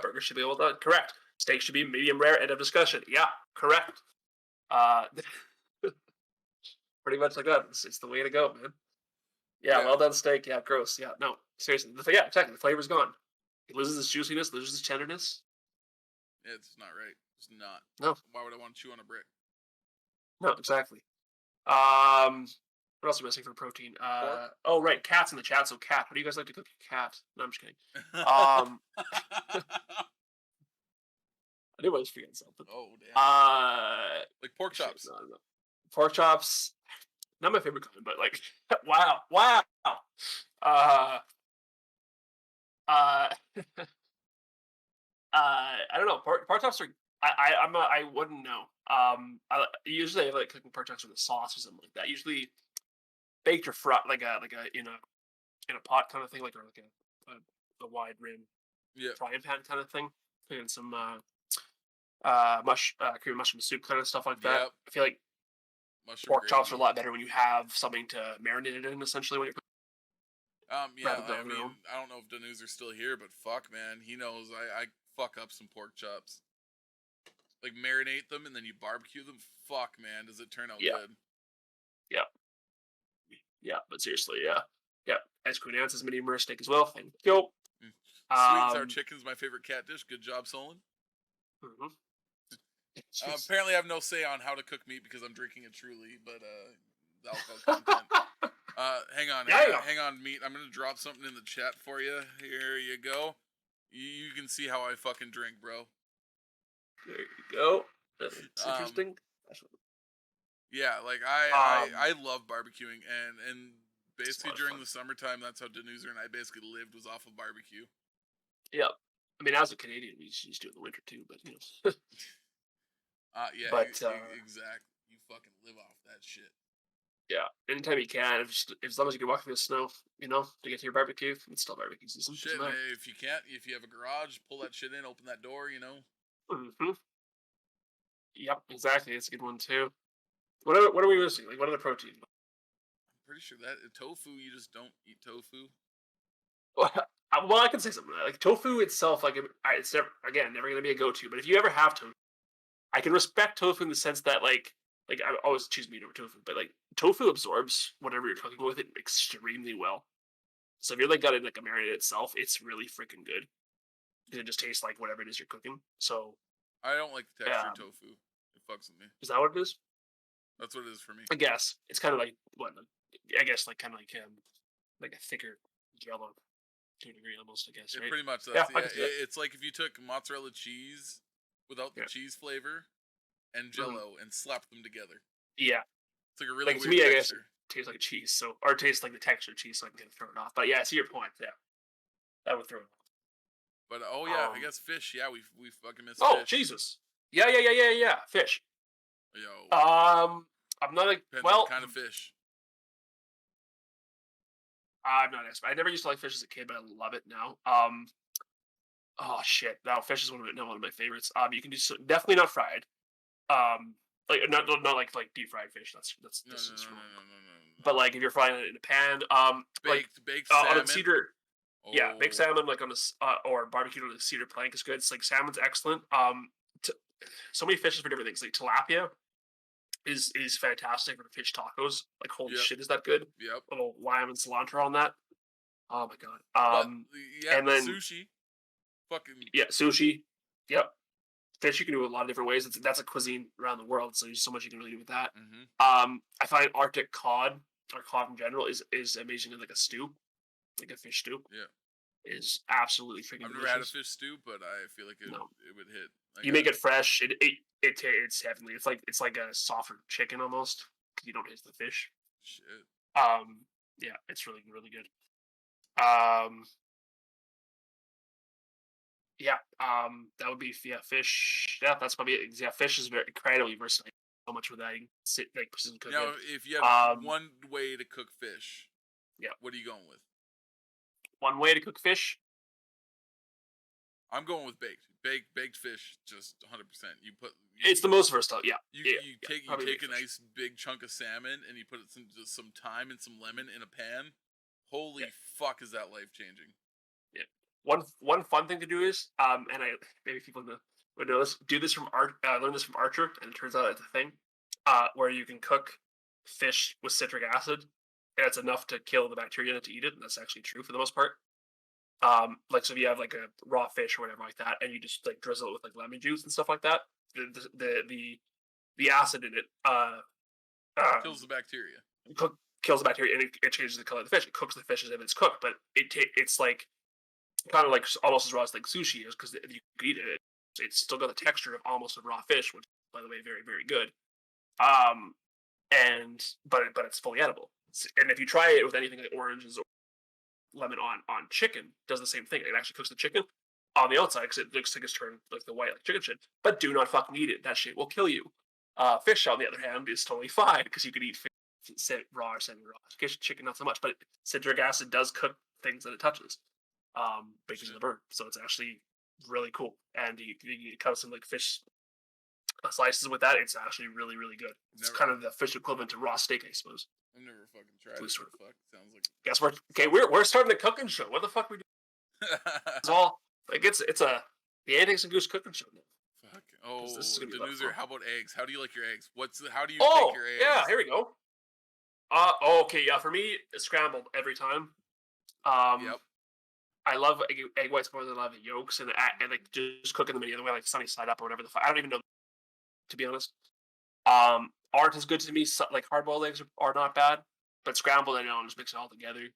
Burgers should be well done. Correct. Steak should be medium rare. End of discussion. Yeah, correct. Pretty much like that. It's the way to go, man. Yeah, well done steak. Yeah, gross. Yeah, no, seriously. Yeah, exactly. The flavor's gone. It loses its juiciness, loses its tenderness. It's not right. It's not. No. Why would I want to chew on a brick? No, exactly. What else am I missing for protein? Oh, right, cat's in the chat. So, cat. How do you guys like to cook your cat? No, I'm just kidding. I knew I was forgetting something. Oh, damn. Like pork chops. No. Pork chops. Not my favorite kind, but like, wow. I don't know. Pork chops are. I wouldn't know. Usually I like cooking pork chops with a sauce or something like that. Usually baked or fried, like a in a pot kind of thing, like a wide rim frying pan kind of thing. And some cream of mushroom soup kind of stuff like that. I feel like pork chops are a lot better when you have something to marinate it in, essentially, when you're I mean, I don't know if Danuzer's still here, but fuck, man, he knows I fuck up some pork chops. Like, marinate them and then you barbecue them. Fuck, man, does it turn out good? Yeah, but seriously, yeah. Ice cream ounces medium rare steak as well. Thank you. Sweet and sour chicken's my favorite cat dish. Good job, Solon. Mm-hmm. Apparently, I have no say on how to cook meat because I'm drinking it truly, but the alcohol content. Hang on, meat. I'm gonna drop something in the chat for you. Here you go. You can see how I fucking drink, bro. There you go. That's interesting. Yeah, like I love barbecuing, and basically during the summertime, that's how Danuser and I basically lived, was off of barbecue. Yeah, I mean, as a Canadian, we used to do it in the winter too, but you know. Yeah, But exactly. You fucking live off that shit. yeah, anytime you can, if as long as you can walk through the snow, to get to your barbecue, it's still barbecue season. Shit, man, if you can't, if you have a garage, pull that shit in, open that door, Mm-hmm. Yep, exactly. It's a good one too. What are we missing? Like, what other protein? I'm pretty sure that tofu, you just don't eat tofu. Well, I can say something like tofu itself. Like, it's never gonna be a go-to. But if you ever have tofu, I can respect tofu in the sense that like I always choose meat over tofu, but like tofu absorbs whatever you're cooking with it extremely well. So if you're like got it like a marinade itself, it's really freaking good. It just tastes like whatever it is you're cooking. So I don't like the texture yeah, of tofu. It fucks with me. is that what it is? That's what it is for me. I guess it's kind of like what I guess like kind of like a thicker Jello to a degree almost. I guess right. Pretty much. Yeah, That's, it's like if you took mozzarella cheese without the cheese flavor and Jello and slapped them together. Yeah, it's like a really like, weird to me, texture. I guess it tastes like a cheese, or it tastes like the texture of cheese, so I can throw it off. But yeah, I see your point. Yeah, that would throw it off. But I guess fish. Yeah, we fucking miss fish. Oh Jesus. Yeah. Fish. Yo. I'm not like kind of fish. I'm not an expert. I never used to like fish as a kid, but I love it now. Oh shit! Now fish is one of my favorites. You can do definitely not fried. Like not like deep fried fish. That's wrong. No. But like if you're frying it in a pan, baked salmon. on a cedar. Oh. Yeah, baked salmon like on a or barbecued on a cedar plank is good. It's like salmon's excellent. So many fishes for different things. Like tilapia is fantastic for fish tacos. Like holy shit, is that good? Yep. A little lime and cilantro on that. Oh my god. And then sushi. Fucking sushi. Yep. Fish you can do a lot of different ways. That's a cuisine around the world, so there's so much you can really do with that. Mm-hmm. I find Arctic cod or cod in general is amazing in like a stew, like a fish stew. Yeah, is absolutely freaking. I've never had a fish stew, but I feel like it would hit. You make it fresh. It's heavenly. It's like a softer chicken almost because you don't taste the fish. Shit. Yeah, it's really good. That would be fish. Yeah, that's probably it. Yeah, fish is very incredibly versatile. So much with that, you can sit like precision cooking. Now, if you had one way to cook fish, what are you going with? One way to cook fish. I'm going with baked fish, just 100%. It's the most versatile. Yeah. You take a nice big chunk of salmon and you put it some thyme and some lemon in a pan. Holy fuck, is that life changing? Yeah. One fun thing to do is and maybe people would know this. Do this from learn this from Archer, and it turns out it's a thing where you can cook fish with citric acid, and it's enough to kill the bacteria in it to eat it, and that's actually true for the most part. Like so if you have like a raw fish or whatever like that, and you just like drizzle it with like lemon juice and stuff like that, the acid in it kills the bacteria. Kills the bacteria, and it changes the color of the fish. It cooks the fish as if it's cooked, but it's like kind of like almost as raw as like sushi is, because if you eat it, it's still got the texture of almost a raw fish, which by the way very very good. But it's fully edible. And if you try it with anything like oranges or lemon on chicken, does the same thing. It actually cooks the chicken on the outside because it looks like it's turned like the white like chicken shit. But do not fucking eat it. That shit will kill you. Fish, on the other hand, is totally fine because you can eat fish raw or semi-raw. Chicken, not so much, but citric acid does cook things that it touches, baking the burn. So it's actually really cool. And you cut some like fish slices with that. It's actually really really good. It's kind of the fish equivalent to raw steak, I suppose. I've never fucking tried it. Fuck, sounds like. Guess we're starting the cooking show. What the fuck we do? It's all like it's the Antics and Goose cooking show now. Fuck. Oh, the news are. How about eggs? How do you like your eggs? How do you pick your eggs? Yeah, here we go. Okay, yeah. For me, it's scrambled every time. Yep. I love egg whites more than I love the yolks, and like just cooking them any other way, like sunny side up or whatever the fuck. I don't even know, to be honest. Art is good to me. Like hard-boiled eggs are not bad, but scrambled, just mix it all together.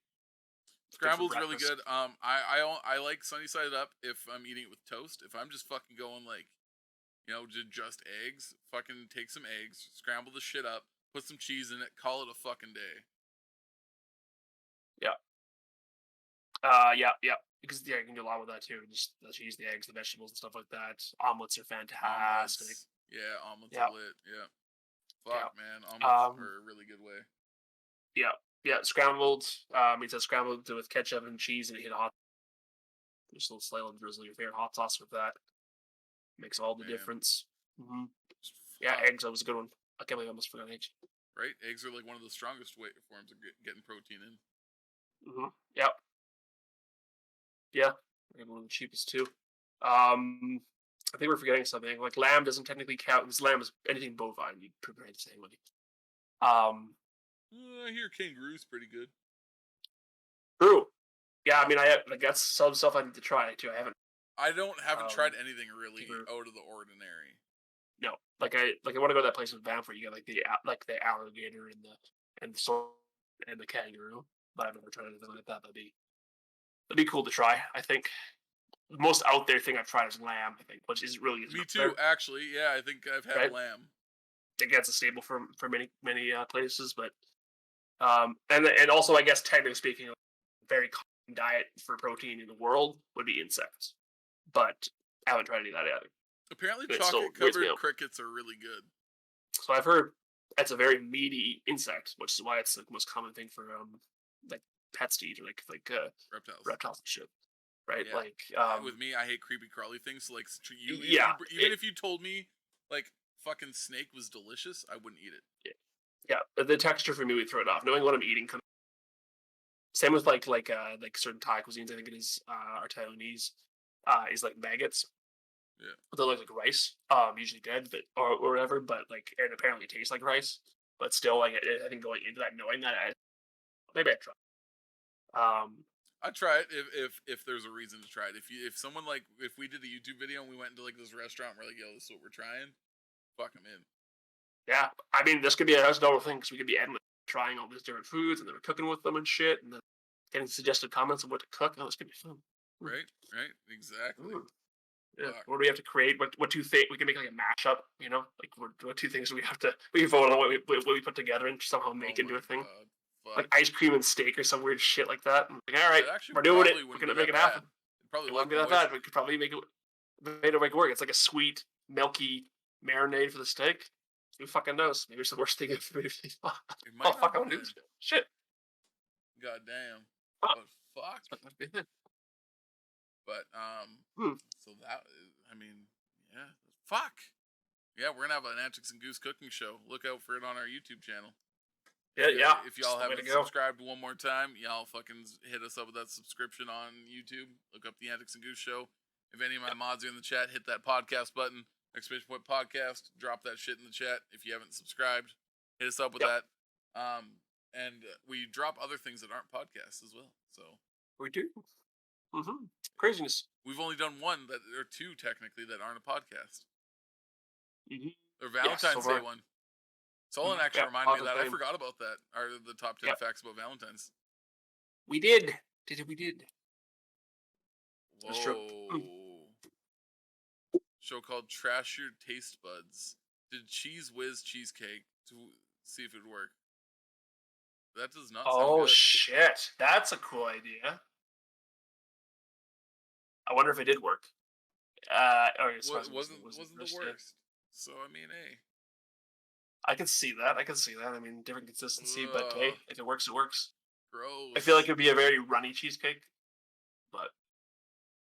Scrambled's really good. I like sunny side up if I'm eating it with toast. If I'm just fucking going like, just eggs, fucking take some eggs, scramble the shit up, put some cheese in it, call it a fucking day. Yeah. Yeah. Because you can do a lot with that too. Just the cheese, the eggs, the vegetables, and stuff like that. Omelets are fantastic. Yeah, omelets Yeah. are lit. Yeah. Fuck, man. Omelets are a really good way. Yeah, scrambled. It's a scrambled with ketchup and cheese, and you hit hot. Just a little slice and drizzle your favorite hot sauce with that. Makes all the difference. Mm-hmm. Yeah, eggs. That was a good one. I can't believe I almost forgot eggs. Right, eggs are like one of the strongest forms of getting protein in. Mm-hmm. Yep. Yeah, one of the cheapest too. I think we're forgetting something. Like lamb doesn't technically count because lamb is anything bovine. You prepare the same way. I hear kangaroo's pretty good. True. Yeah, I mean, that's some stuff I need to try too. I haven't tried anything really out of the ordinary. No, like I want to go to that place in Banff where you get like the alligator and the kangaroo, but I've never tried anything like that. That'd be cool to try. I think the most out there thing I've tried is lamb. I think, which is really me too. Actually, yeah, I think I've had lamb. I think that's a staple for many places, but and also I guess technically speaking, a very common diet for protein in the world would be insects, but I haven't tried any of that either. Apparently, chocolate-covered crickets are really good. So I've heard that's a very meaty insect, which is why it's the most common thing for like pets to eat, or like reptiles and shit. Right? Yeah. Like with me, I hate creepy crawly things. So like even if you told me like fucking snake was delicious, I wouldn't eat it. Yeah, the texture for me would throw it off. Knowing what I'm eating. Same with like certain Thai cuisines. I think it is or Taiwanese is like maggots. Yeah, they look like rice, usually dead, but or whatever. But like, and apparently it tastes like rice. But still, like I think going into that, knowing that, maybe I'd try. I'd try it if there's a reason to try it. If someone like if we did a YouTube video and we went into like this restaurant, and we're like, yo, this is what we're trying. Fuck them in. Yeah, I mean, this could be another thing because we could be endless trying all these different foods and then we're cooking with them and shit, and then getting suggested comments on what to cook. Oh, this could be fun. Right, exactly. Ooh. Yeah. What do we have to create? What do you think we can make like a mashup? You know, like what two things do we have to vote on what we put together and somehow make into a thing? Like ice cream and steak or some weird shit like that. And like, all right, we're doing it. We're gonna make it happen. Probably wouldn't be that bad. We could probably make it work. It's like a sweet, milky marinade for the steak. Who fucking knows? Maybe it's the worst thing ever. Oh fuck! I want to do this shit. God damn. Oh. But fuck. But so that I mean, yeah, fuck. Yeah, we're gonna have an Antics and Goose cooking show. Look out for it on our YouTube channel. Yeah. If y'all haven't subscribed one more time, y'all fucking hit us up with that subscription on YouTube. Look up the Antics and Goose show. If any of my mods are in the chat, hit that podcast button. Exclamation point podcast. Drop that shit in the chat. If you haven't subscribed, hit us up with that. And we drop other things that aren't podcasts as well. So we do. Craziness. We've only done one or two technically that aren't a podcast. Or Valentine's Day one. Solon actually reminded me of that. I forgot about that. Are the top 10 facts about Valentine's? We did. We did. Whoa. That's true. Show called Trash Your Taste Buds. Did Cheese Whiz cheesecake to see if it would work. That does not sound good. Oh shit. That's a cool idea. I wonder if it did work. It wasn't the worst. So I mean, hey. I can see that. I mean, different consistency, but hey, if it works, it works. Gross. I feel like it'd be a very runny cheesecake, but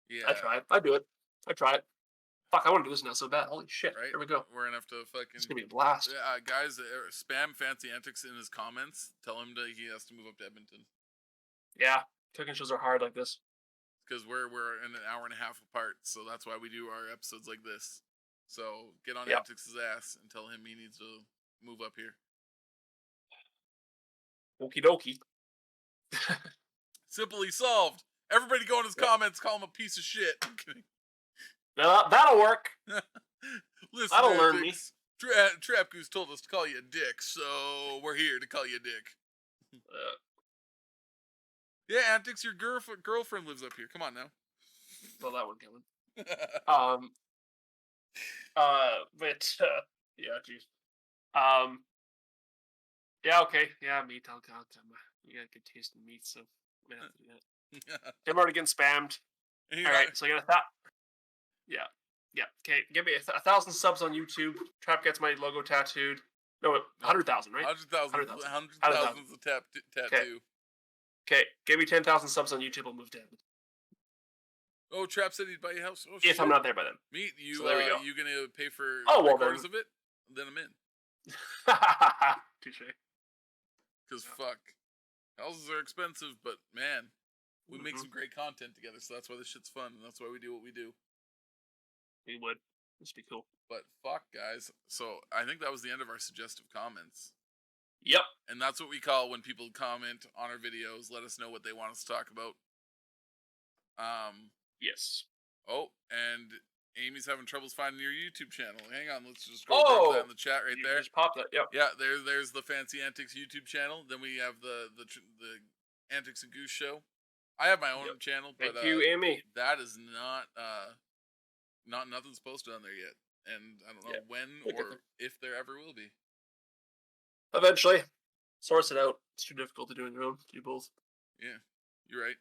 yeah, I try it. I do it. I try it. Fuck, I want to do this now so bad. Holy shit! Right? Here we go. We're gonna have to fucking. It's gonna be a blast. Yeah, guys, spam Fancy Antics in his comments. Tell him that he has to move up to Edmonton. Yeah, cooking shows are hard like this. Because we're an hour and a half apart, so that's why we do our episodes like this. So get on Antics' ass and tell him he needs to move up here. Okie dokie. Simply solved. Everybody go in his comments, call him a piece of shit. I'm kidding. That'll work. Listen, that'll learn me. Trap Goose told us to call you a dick, so we're here to call you a dick. Yeah, Antics, your girlfriend lives up here. Come on now. Well, that one coming. But yeah, jeez. Yeah, okay. Yeah, meat. I'll you got good taste in meat, so I'm gonna have to do that. I'm already getting spammed. All right, so I got a thought. Yeah, Yeah. Okay. Give me 1,000 subs on YouTube. Trap gets my logo tattooed. No, 100,000, right? 100,000 100,000 is a tattoo. Okay. Give me 10,000 subs on YouTube. I'll move to heaven. Oh, Trap said he'd buy you a house. Oh, If I'm not there by then. Meet you. So there we go. You gonna pay for well, 3/4 of it? Then I'm in. Touche. Because fuck, houses are expensive, but man, we make some great content together. So that's why this shit's fun, and that's why we do what we do. We would. This would be cool. But fuck, guys. So I think that was the end of our suggestive comments. Yep. And that's what we call when people comment on our videos. Let us know what they want us to talk about. Yes. Oh, and Amy's having troubles finding your YouTube channel. Hang on, let's just go drop that in the chat right there. Just pop that. Yep. Yeah, there's the Fancy Antics YouTube channel. Then we have the Antics and Goose show. I have my own channel, but Thank you, Amy. that is not nothing's posted on there yet, and I don't know when or if there ever will be. Eventually, source it out. It's too difficult to do on your own. Do both. Yeah, you're right.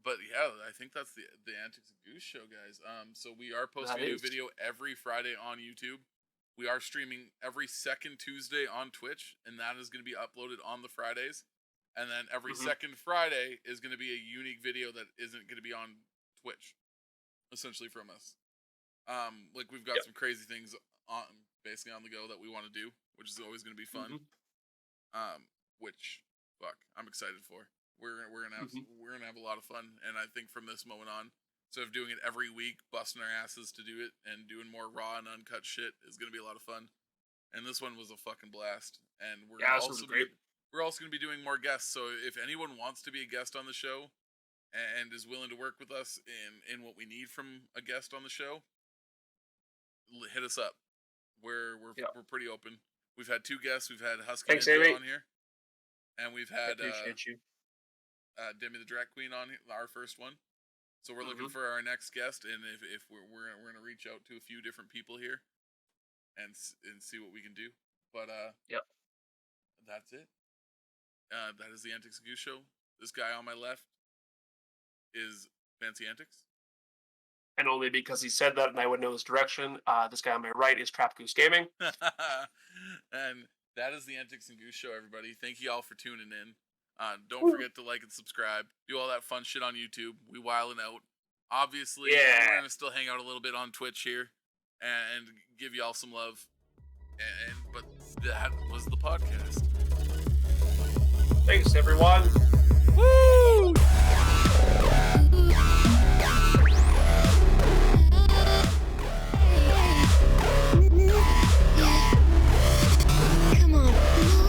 But yeah, I think that's the Antics and Goose show, guys. So we are posting a new video every Friday on YouTube. We are streaming every second Tuesday on Twitch, and that is going to be uploaded on the Fridays. And then every second Friday is going to be a unique video that isn't going to be on Twitch, essentially from us. Like we've got some crazy things on basically on the go that we want to do, which is always going to be fun. Which fuck, I'm excited for. We're gonna have a lot of fun, and I think from this moment on, instead of doing it every week, busting our asses to do it and doing more raw and uncut shit is gonna be a lot of fun. And this one was a fucking blast. And we're we're also gonna be doing more guests. So if anyone wants to be a guest on the show and is willing to work with us in what we need from a guest on the show, hit us up. We're pretty open. We've had 2 guests. We've had Husky on here, and we've had Demi the Drag Queen on here, our first one. So we're looking for our next guest, and if we're gonna reach out to a few different people here and see what we can do. But that's it. That is the Antics and Goose show. This guy on my left is Fancy Antics. And only because he said that and I would know his direction. This guy on my right is Trap Goose Gaming. And that is the Antics and Goose show, everybody. Thank you all for tuning in. Don't forget to like and subscribe. Do all that fun shit on YouTube. We wildin' out. Obviously, we're going to still hang out a little bit on Twitch here and give y'all some love. But that was the podcast. Thanks, everyone.